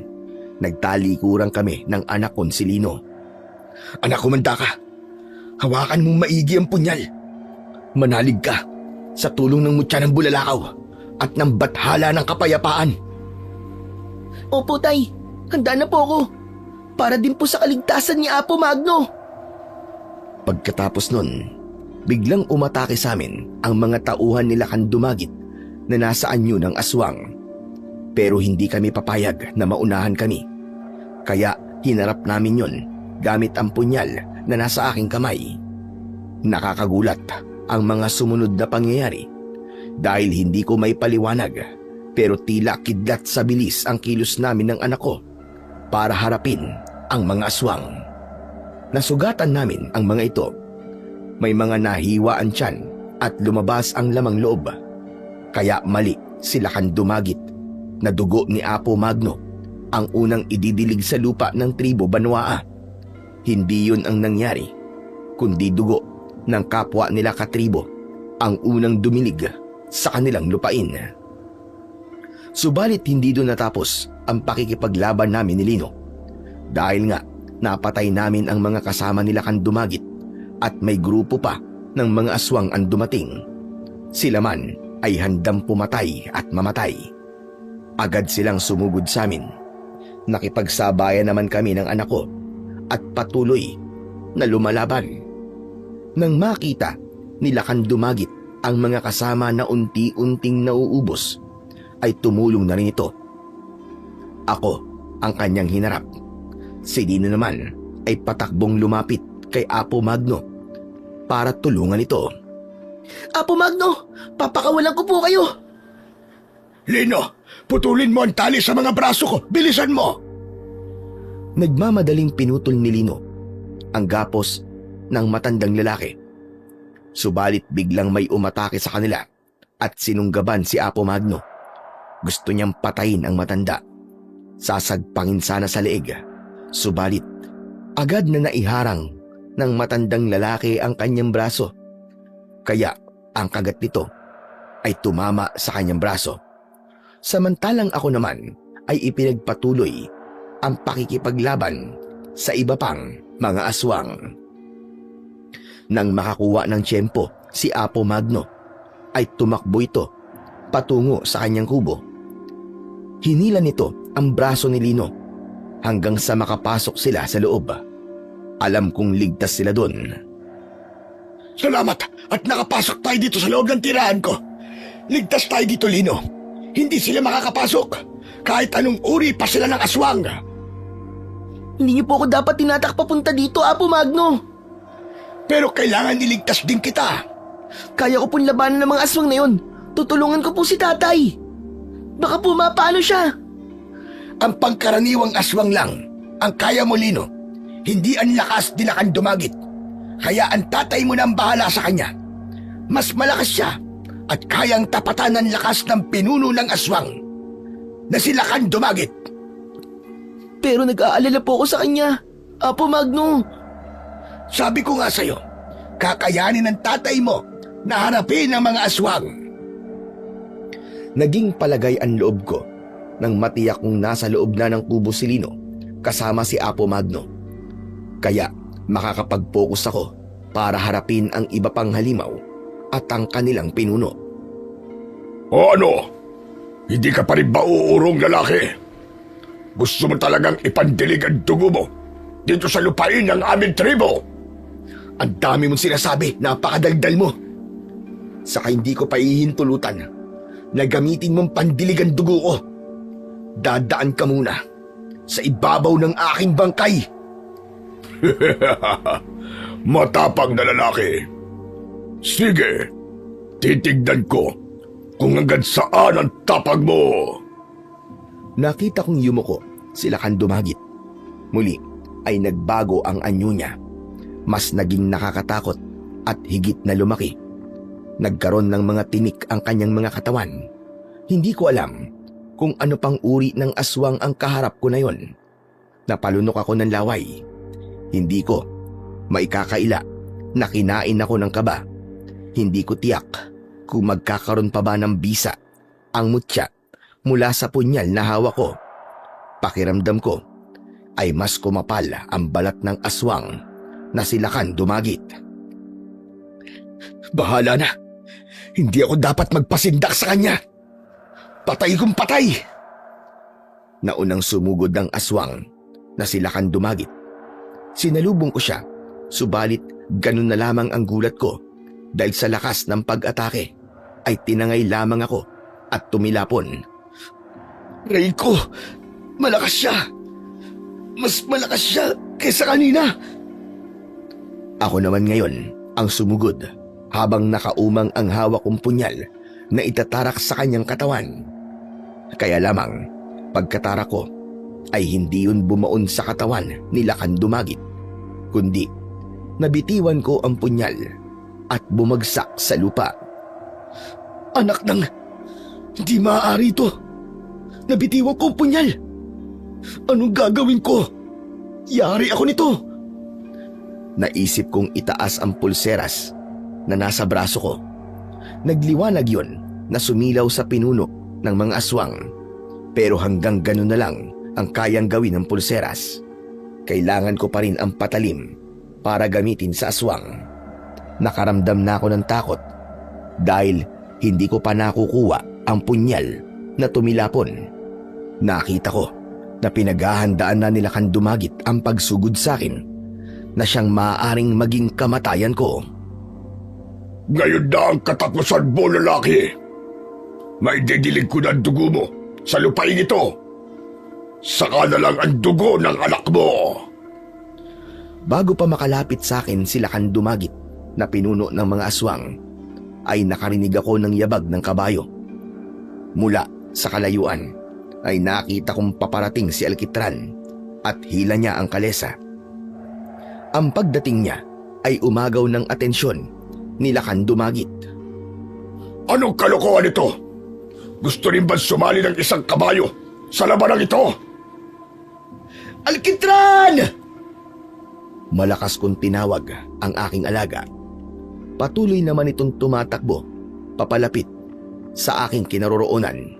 Nagtalikuran kami ng anak kong si Lino. Anak, kumanda ka. Hawakan mong maigi ang punyal. Manalig ka sa tulong ng mutya ng bulalakaw at ng bathala ng kapayapaan. Opo, Tay. Handa na po ako. Para din po sa kaligtasan ni Apo Magno. Pagkatapos nun, biglang umatake sa amin ang mga tauhan nila Kandumagit na nasa anyo ng aswang. Pero hindi kami papayag na maunahan kami. Kaya hinarap namin yon gamit ang punyal na nasa aking kamay. Nakakagulat ang mga sumunod na pangyayari dahil hindi ko may paliwanag, pero tila kidlat sa bilis ang kilos namin ng anak ko para harapin ang mga aswang. Nasugatan namin ang mga ito. May mga nahiwa ang tiyan at lumabas ang lamang loob. Kaya mali sila Kandumagit na dugo ni Apo Magno ang unang ididilig sa lupa ng tribo Banwaa. Hindi yun ang nangyari, kundi dugo ng kapwa nila katribo ang unang dumilig sa kanilang lupain. Subalit hindi doon natapos ang pakikipaglaban namin ni Lino. Dahil nga napatay namin ang mga kasama nila Kandumagit at may grupo pa ng mga aswang ang dumating. Sila man ay handang pumatay at mamatay. Agad silang sumugod sa amin. Nakipagsabayan naman kami ng anak ko at patuloy na lumalaban. Nang makita nila Kandumagit ang mga kasama na unti-unting nauubos, ay tumulong na rin ito. Ako ang kanyang hinarap. Si Lino naman ay patakbong lumapit kay Apo Magno para tulungan ito. Apo Magno, papakawalan ko po kayo. Lino, putulin mo ang tali sa mga braso ko. Bilisan mo! Nagmamadaling pinutol ni Lino ang gapos ng matandang lalaki. Subalit biglang may umatake sa kanila at sinunggaban si Apo Magno. Gusto niyang patayin ang matanda. Sasagpangin sana sa leeg. Subalit agad na naiharang ng matandang lalaki ang kanyang braso. Kaya ang kagat nito ay tumama sa kanyang braso. Samantalang ako naman ay ipinagpatuloy ang pakikipaglaban sa iba pang mga aswang. Nang makakuha ng tiyempo si Apo Magno, ay tumakbo ito patungo sa kanyang kubo. Hinila nito ang braso ni Lino hanggang sa makapasok sila sa loob. Alam kong ligtas sila doon. Salamat at nakapasok tayo dito sa loob ng tirahan ko. Ligtas tayo dito, Lino. Hindi sila makakapasok kahit anong uri pa sila ng aswang. Hindi niyo po ako dapat tinatak papunta dito, Apo Magno. Pero kailangan iligtas din kita. Kaya ko pong labanan ng mga aswang na yun. Tutulungan ko po si tatay. Baka po mapaano siya. Ang pangkaraniwang aswang lang ang kaya mo, Lino. Hindi ang lakas nila Kandumagit. Kaya ang tatay mo na ang bahala sa kanya. Mas malakas siya at kayang tapatan ng lakas ng pinuno ng aswang na sila Kandumagit. Pero nag-aalala po ako sa kanya, Apo Magno. Sabi ko nga sa'yo, kakayanin ng tatay mo na harapin ang mga aswang. Naging palagay ang loob ko nang matiyak kong nasa loob na ng kubo si Lino kasama si Apo Magno. Kaya makakapag-focus ako para harapin ang iba pang halimaw at ang kanilang pinuno. O ano? Hindi ka pa rin ba uurong lalaki? Gusto mo talagang ipandilig ang dugo mo dito sa lupain ng aming tribo? Ang dami mong sinasabi, napakadaldal mo. Saka hindi ko pa ihintulutan na gamitin mong pandilig ang dugo ko. Dadaan ka muna sa ibabaw ng aking bangkay. Matapang na lalaki. Sige, titignan ko kung hanggang saan ang tapag mo. Nakita kong yumuko sila Kandumagit. Muli ay nagbago ang anyo niya. Mas naging nakakatakot at higit na lumaki. Nagkaroon ng mga tinik ang kanyang mga katawan. Hindi ko alam kung ano pang uri ng aswang ang kaharap ko na yon. Napalunok ako ng laway. Hindi ko maikakaila na kinain ako ng kaba. Hindi ko tiyak kung magkakaroon pa ba ng bisa ang mutya mula sa punyal na hawak ko. Pakiramdam ko ay mas kumapal ang balat ng aswang na si Lakan Dumagit. Bahala na. Hindi ako dapat magpasindak sa kanya. Patay kong patay. Naunang sumugod ang aswang na si Lakan Dumagit. Sinalubong ko siya, subalit ganun na lamang ang gulat ko dahil sa lakas ng pag-atake ay tinangay lamang ako at tumilapon. Ray ko, malakas siya. Mas malakas siya kaysa kanina. Ako naman ngayon ang sumugod habang nakaumang ang hawak kong punyal na itatarak sa kanyang katawan. Kaya lamang, pagkatarak ko ay hindi yun bumaon sa katawan ni Lakan Dumagit, kundi nabitiwan ko ang punyal at bumagsak sa lupa. Anak ng... Hindi maaari ito. Nabitiwan ko ang punyal. Anong gagawin ko? Yari ako nito. Naisip kong itaas ang pulseras na nasa braso ko. Nagliwanag yon na sumilaw sa pinuno ng mga aswang. Pero hanggang ganun na lang ang kayang gawin ng pulseras. Kailangan ko pa rin ang patalim para gamitin sa aswang. Nakaramdam na ako ng takot dahil hindi ko pa nakukuha ang punyal na tumilapon. Nakita ko na pinaghahandaan na nila Lakan Dumagit ang pagsugod sa akin na siyang maaaring maging kamatayan ko. Ngayon na ang katapusan mo, lalaki. Maididilig ko na ang dugo mo sa lupain ito. Saka na lang ang dugo ng anak mo. Bago pa makalapit sa akin si Lakan Dumagit na pinuno ng mga aswang, ay nakarinig ako ng yabag ng kabayo. Mula sa kalayuan ay nakita kong paparating si Alkitran at hila niya ang kalesa. Ang pagdating niya ay umagaw ng atensyon ni Lakan Dumagit. Anong kalokohan ito? Gusto rin ba sumali ng isang kabayo sa labanang ito? Alkitran! Malakas kong tinawag ang aking alaga. Patuloy naman itong tumatakbo papalapit sa aking kinaroroonan.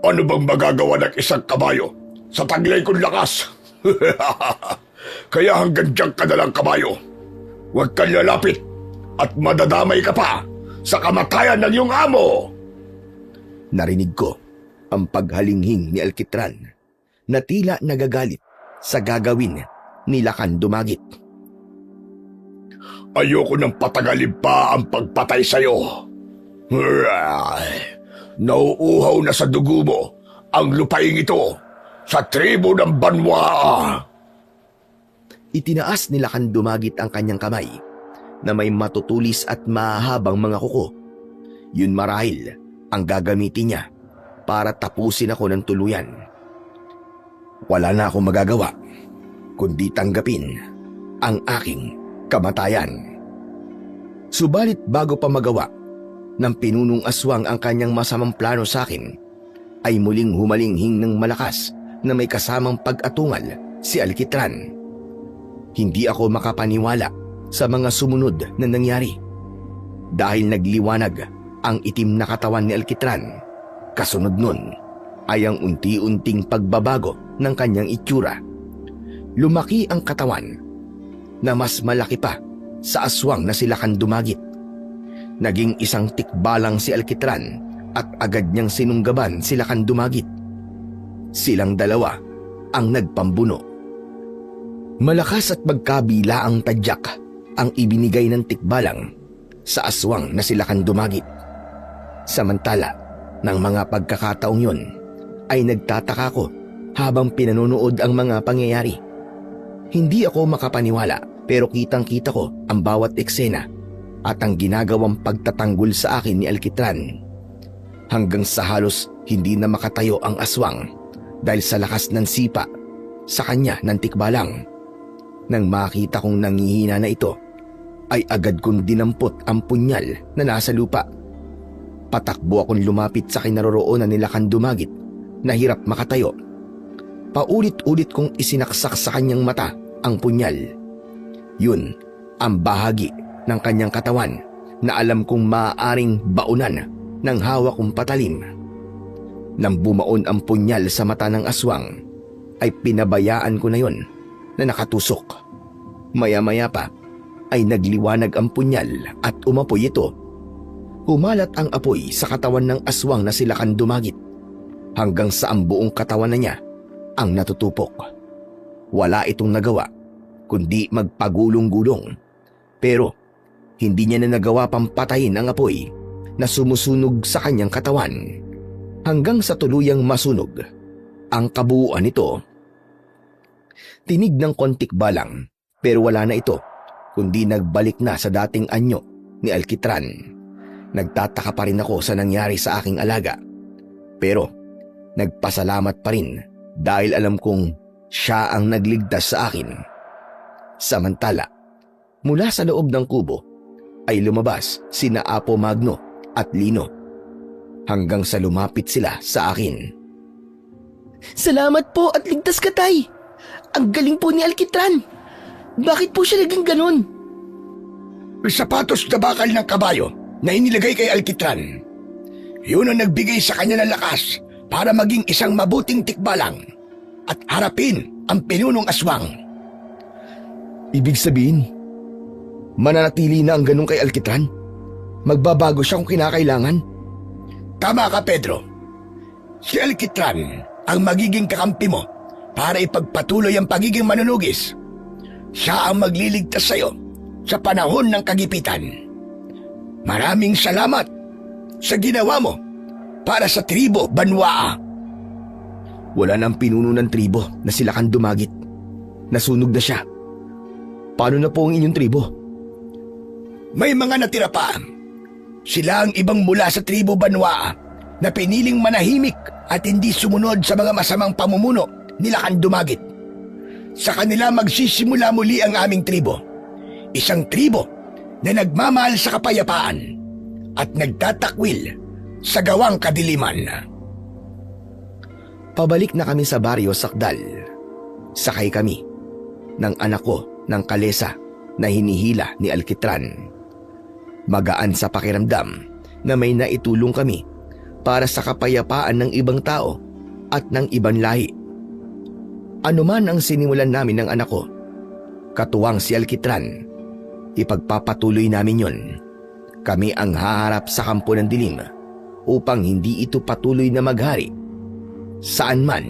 Ano bang magagawa ng isang kabayo sa taglay kong lakas? Kaya hanggang diyan ka na lang, kabayo. Huwag kang lalapit at madadamay ka pa sa kamatayan ng iyong amo. Narinig ko ang paghalinghing ni Alkitran na tila nagagalit sa gagawin ni Lakan Dumagit. Ayoko nang patagalin pa ang pagpatay sa'yo. Nauuhaw na sa dugo mo ang lupaing ito sa tribo ng Banwa. Itinaas ni Lakan Dumagit ang kanyang kamay na may matutulis at mahahabang mga kuko. Yun marahil ang gagamitin niya para tapusin ako ng tuluyan. Wala na akong magagawa kundi tanggapin ang aking kamatayan. Subalit bago pa magawa ng pinunong aswang ang kanyang masamang plano sa akin, ay muling humalinghing ng malakas na may kasamang pag-atungal si Alkitran. Hindi ako makapaniwala sa mga sumunod na nangyari dahil nagliwanag ang itim na katawan ni Alkitran. Kasunod nun ay ang unti-unting pagbabago ng kanyang itsura. Lumaki ang katawan na mas malaki pa sa aswang na si Lakan Dumagit. Naging isang tikbalang si Alkitran at agad niyang sinunggaban si Lakan Dumagit. Silang dalawa ang nagpambuno. Malakas at magkabila ang tadyak ang ibinigay ng tikbalang sa aswang na si Lakan Dumagit. Samantala, ng mga pagkakataong yun ay nagtataka ko habang pinanonood ang mga pangyayari. Hindi ako makapaniwala pero kitang-kita ko ang bawat eksena at ang ginagawang pagtatanggol sa akin ni Alkitran. Hanggang sa halos hindi na makatayo ang aswang dahil sa lakas ng sipa sa kanya ng tikbalang. Nang makita kong nangihina na ito, ay agad kong dinampot ang punyal na nasa lupa. Patakbo akong lumapit sa kinaroroonan ni Lakan Dumagit na hirap makatayo. Paulit-ulit kong isinaksak sa kanyang mata ang punyal. Yun ang bahagi ng kanyang katawan na alam kong maaaring baunan ng hawak kong patalim. Nang bumaon ang punyal sa mata ng aswang, ay pinabayaan ko na yon na nakatusok. Maya-maya pa ay nagliwanag ang punyal at umapoy ito. Humalat ang apoy sa katawan ng aswang na silakan dumagit hanggang sa ang buong katawan na niya ang natutupok. Wala itong nagawa kundi magpagulong-gulong, pero hindi niya na nagawa pang patayin ang apoy na sumusunog sa kanyang katawan hanggang sa tuluyang masunog ang kabuuan nito. Tinig ng kontik balang pero wala na ito kundi nagbalik na sa dating anyo ni Alkitran. Nagtataka pa rin ako sa nangyari sa aking alaga, pero nagpasalamat pa rin dahil alam kong siya ang nagligtas sa akin. Samantala, mula sa loob ng kubo ay lumabas sina Apo Magno at Lino hanggang sa lumapit sila sa akin. Salamat po at ligtas ka, Tay. Ang galing po ni Alkitran. Bakit po siya naging ganun? Sapatos na bakal ng kabayo na inilagay kay Alkitran. Yun ang nagbigay sa kanya ng lakas para maging isang mabuting tikbalang at harapin ang pinunong aswang. Ibig sabihin, mananatili na ang ganun kay Alkitran? Magbabago siya kung kinakailangan? Tama ka, Pedro. Si Alkitran ang magiging kakampi mo para ipagpatuloy ang pagiging manunugis. Siya ang magliligtas sa'yo sa panahon ng kagipitan. Maraming salamat sa ginawa mo para sa tribo Banwaa. Wala nang pinuno ng tribo na silakan dumagit. Nasunog na siya. Paano na po ang inyong tribo? May mga natira pa. Sila ang ibang mula sa tribo Banwaa na piniling manahimik at hindi sumunod sa mga masamang pamumuno nila kan dumagit. Sa kanila magsisimula muli ang aming tribo. Isang tribo na nagmamahal sa kapayapaan at nagtatakwil sa gawang kadiliman. Pabalik na kami sa baryo Sakdal. Sakay kami ng anak ko ng kalesa na hinihila ni Alkitran. Magaan sa pakiramdam na may naitulong kami para sa kapayapaan ng ibang tao at ng ibang lahi. Ano man ang sinimulan namin ng anak ko, katuwang si Alkitran, ipagpapatuloy namin yon. Kami ang haharap sa kampo ng dilim upang hindi ito patuloy na maghari saan man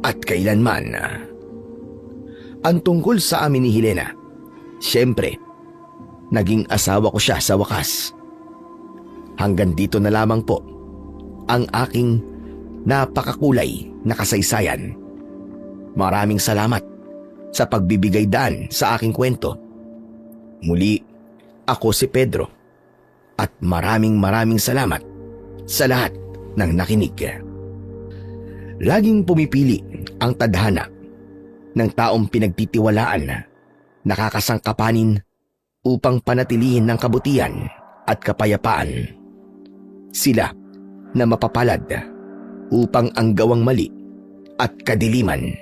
at kailanman. Ang tungkol sa amin ni Helena, siyempre, naging asawa ko siya sa wakas. Hanggang dito na lamang po ang aking napakakulay na kasaysayan. Maraming salamat sa pagbibigay daan sa aking kwento. Muli, ako si Pedro at maraming salamat sa lahat ng nakinig. Laging pumipili ang tadhana ng taong pinagtitiwalaan, nakakasangkapanin upang panatilihin ng kabutihan at kapayapaan. Sila na mapapalad upang ang gawang mali at kadiliman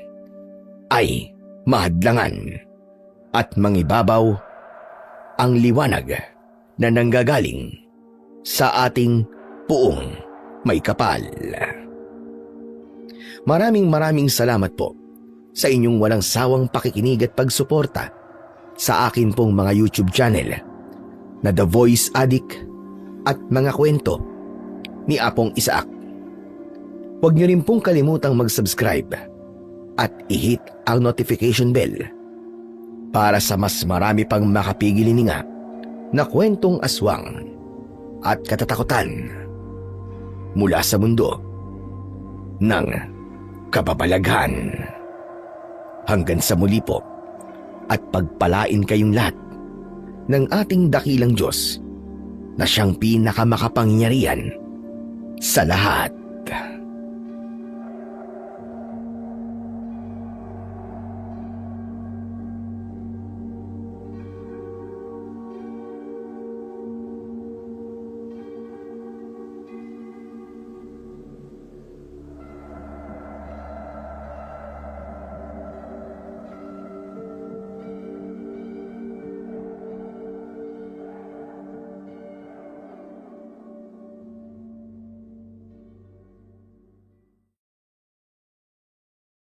ay mahadlangan at mangibabaw ang liwanag na nanggagaling sa ating puong may kapal. Maraming salamat po sa inyong walang sawang pakikinig at pagsuporta sa akin pong mga YouTube channel na The Voice Addict at mga kwento ni Apong Isaac. Huwag niyo rin pong kalimutang mag-subscribe at i-hit ang notification bell para sa mas marami pang makapigilininga na kwentong aswang at katatakutan mula sa mundo ng kababalaghan. Hanggang sa muli po at pagpalain kayong lahat ng ating dakilang Diyos na siyang pinakamakapangyarihan sa lahat.